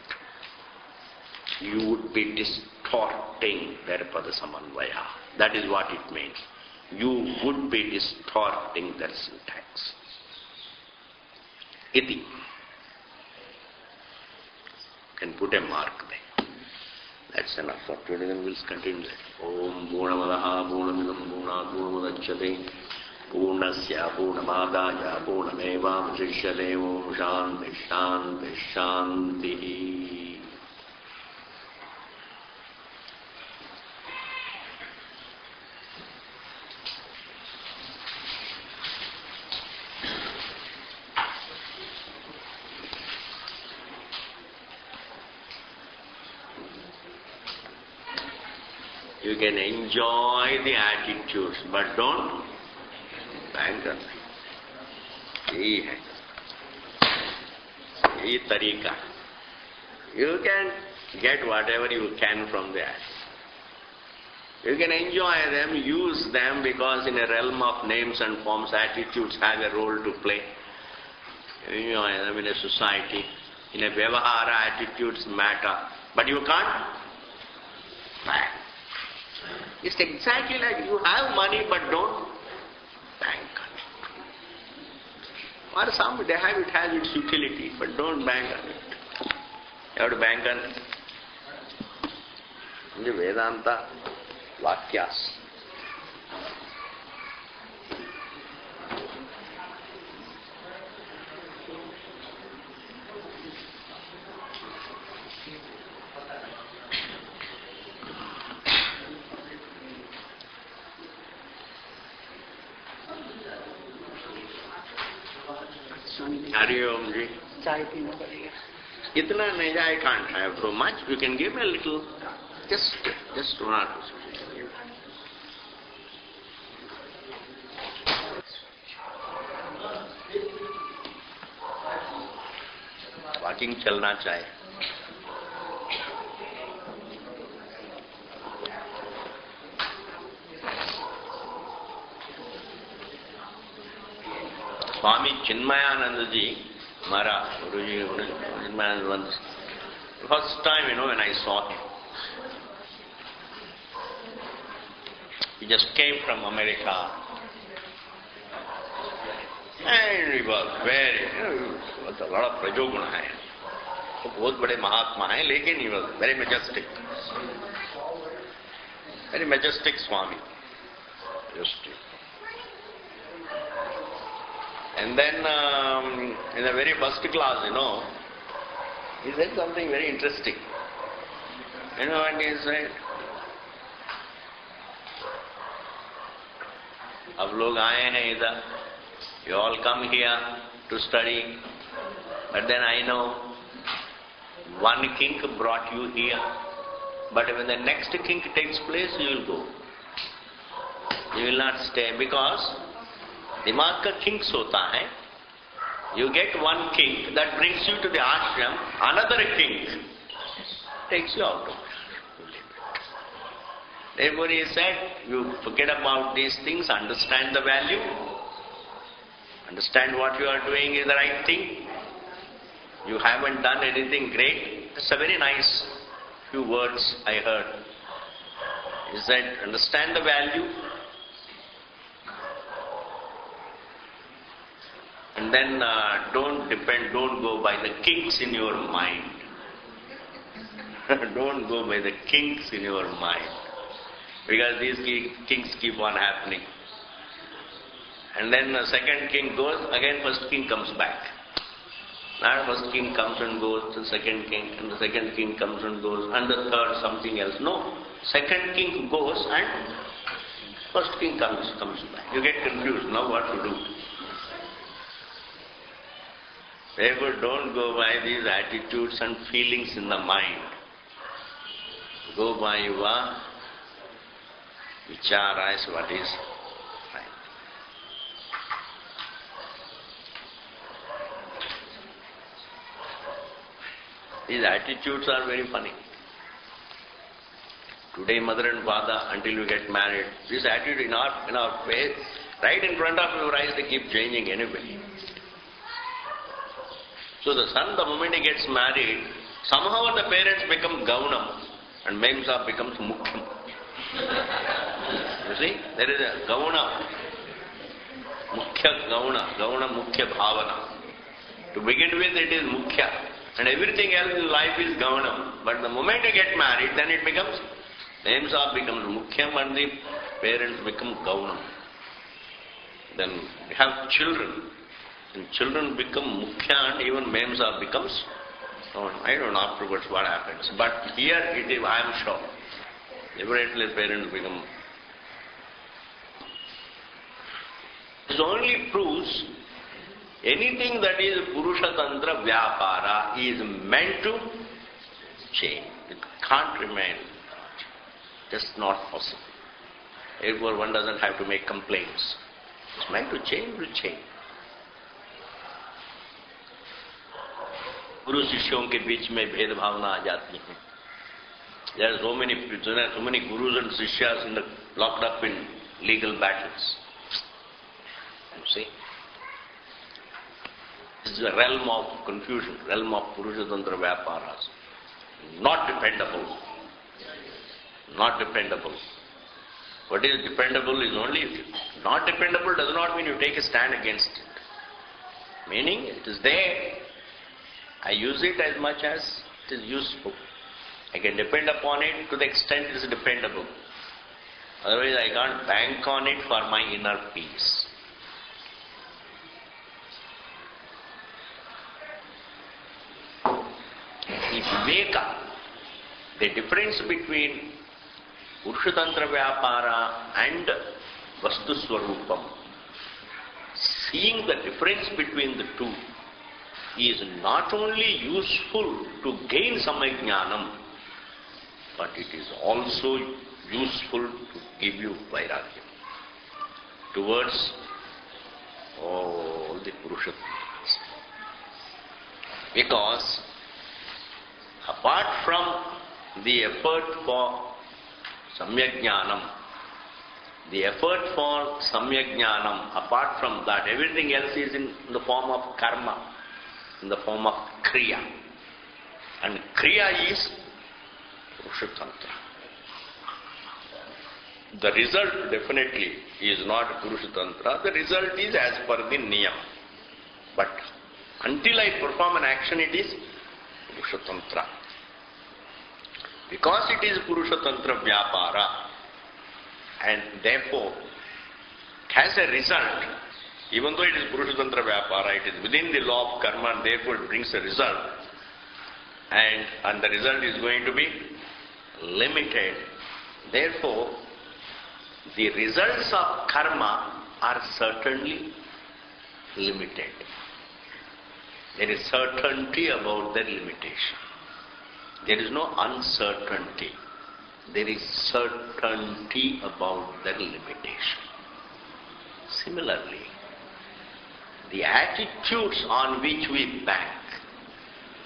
Speaker 1: You would be distorting their Padasamanvaya. That is what it means. You would be distorting their syntax. Iti. You can put a mark there. That's enough for today, then we'll continue. Om Purnamadaha Purnamidam Purnat Purnamudachyate Purnasya Purnamadaya Purnameva Vasishyate Om Shanti Shanti Shanti. You can enjoy the attitudes, but don't bank on them. Ye tarika. You can get whatever you can from the attitude. You can enjoy them, use them, because in a realm of names and forms, attitudes have a role to play. Enjoy them in a society. In a vyavahara, attitudes matter. But you can't bank. It's exactly like you have money but don't bank on it. Or some they have, it has its utility, but don't bank on it. You have to bank on it. In the Vedanta Vakyas. Hariom ji. Itna nahi, I can't have so much. You can give me a little. Just 1 or 2. Walking चलना चाहिए. Swami Chinmayananda ji, Maharaj, Guruji, Chinmayananda once, first time, when I saw him, he just came from America, and he was a lot of prajoguna hai. बहुत बड़े महात्मा हैं, लेकिन he was very majestic. Very majestic Swami. Majestic. And then in the very first class, he said something very interesting. You know what he said? अब लोग आए हैं इधर, you all come here to study, but then I know one kink brought you here, but when the next kink takes place, you will go. You will not stay, because दिमाग का kinks होता है. You get one kink that brings you to the ashram, another kink takes you out of it. Therefore he said, you forget about these things, understand the value, understand what you are doing is the right thing. You haven't done anything great. It's a very nice few words I heard. He said, understand the value, and then don't go by the kinks in your mind. Don't go by the kinks in your mind. Because these kinks keep on happening. And then the second kink goes, again first kink comes back. Now first kink comes and goes, the second kink, and the second kink comes and goes, and the third something else. No, second kink goes and first kink comes back. You get confused now what to do. Therefore, don't go by these attitudes and feelings in the mind. Go by your vichara is what is right. These attitudes are very funny. Today, mother and father, until you get married, this attitude in our face, right in front of your eyes, they keep changing anyway. So the son, the moment he gets married, somehow the parents become gaunam and memsa becomes mukhyam. You see, there is a gauna, mukhya gauna mukhya bhavana. To begin with, it is mukhya, and everything else in life is gaunam. But the moment you get married, then it becomes, memsa becomes mukhyam and the parents become gaunam. Then you have children. And children become mukhya and even memsa becomes, I don't know afterwards what happens. But here it is, I am sure. Definitely parents become. This only proves anything that is Purusha Tantra Vyapara is meant to change. It can't remain. Just not possible. Therefore one doesn't have to make complaints. It's meant to change, will change. गुरु शिष्यों के बीच में भेद भावना आ जाती है. There are so many gurus and sishyas locked up in legal battles. You see, this is a realm of confusion, realm of Purusha Tantra Vyaparas. Not dependable. Not dependable. What is dependable is only, not dependable does not mean you take a stand against it. Meaning it is there. I use it as much as it is useful. I can depend upon it to the extent it is dependable. Otherwise I can't bank on it for my inner peace. The Viveka, the difference between Purusha Tantra Vyapara and Vastu Swarupam, seeing the difference between the two is not only useful to gain Samayajnanam, but it is also useful to give you Vairagya towards all the Purusha. Because Apart from the effort for Samyak Jnanam, apart from that, everything else is in the form of karma, in the form of kriya. And kriya is Purushatantra. The result definitely is not Purushatantra. The result is as per the niyam. But until I perform an action, it is Purushatantra. Because it is Purushatantra Vyapara, and therefore it has a result. Even though it is Purushatantra Vyapara, it is within the law of karma, and therefore it brings a result. And the result is going to be limited. Therefore, the results of karma are certainly limited. There is certainty about their limitation. There is no uncertainty. There is certainty about their limitation. Similarly, the attitudes on which we bank,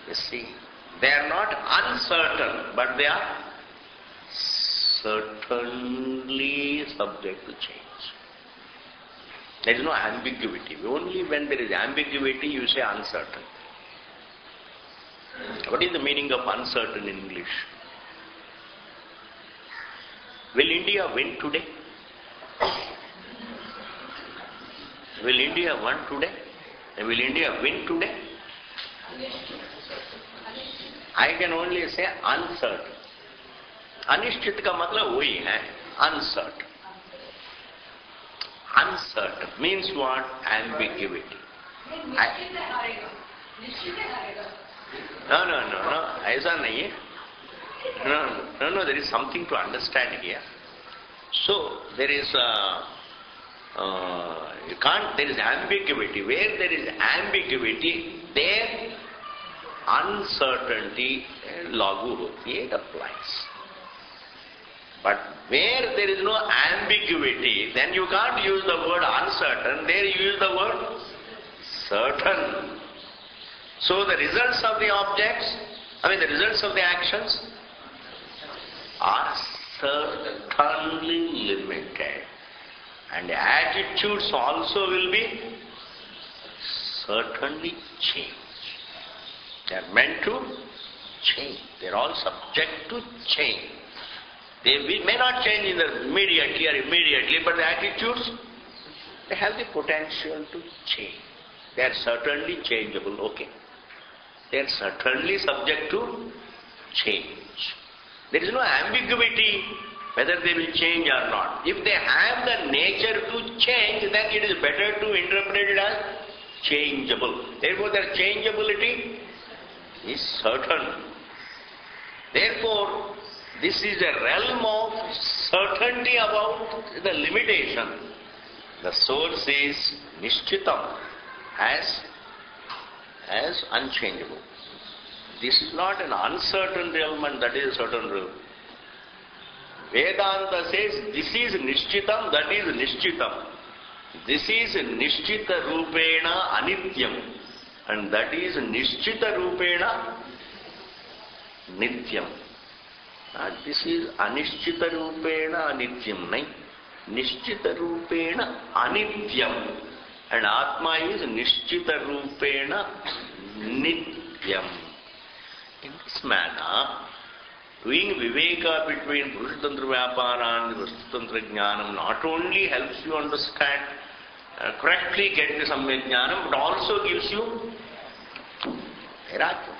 Speaker 1: you see, they are not uncertain, but they are certainly subject to change. There is no ambiguity. Only when there is ambiguity you say uncertain. What is the meaning of uncertain in English? Will India win today? Will India win today? Will India win today? I can only say uncertain. Anishchit ka matlab wahi hai, uncertain. Uncertain means what? Ambiguity. No, aisa nahi hai. No, there is something to understand here. So, there is there is ambiguity. Where there is ambiguity, there uncertainty lagu hoti, it applies. But where there is no ambiguity, then you can't use the word uncertain, there you use the word certain. So the results of the objects, the results of the actions are certainly limited. And the attitudes also will be certainly changed. They are meant to change. They are all subject to change. They may not change immediately, but the attitudes, they have the potential to change. They are certainly changeable, okay. They are certainly subject to change. There is no ambiguity whether they will change or not. If they have the nature to change, then it is better to interpret it as changeable. Therefore, their changeability is certain. Therefore, this is a realm of certainty about the limitation. The source is nishchitam, as unchangeable. This is not an uncertain realm, and that is a certain realm. Vedanta says this is nishchitam, that is nishchitam. This is nishchita rupena anityam, and that is nishchita rupena nityam. This is anishchita rupena anityam, nahi? Nishchita rupena anityam, and Atma is nishchita rupena nityam. In this manner, doing viveka between Purushatantra Vyapara and Vastutantra Jnanam not only helps you understand, correctly get the Samyak Jnanam, but also gives you Vairagya.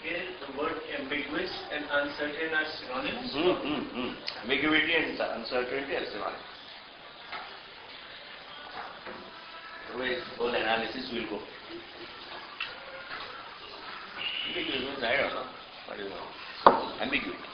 Speaker 2: Here the word ambiguous and uncertain are synonyms?
Speaker 1: Ambiguity and uncertainty are synonyms. Otherwise, whole analysis will go. Ambiguity means I don't know. What is it? Ambiguity.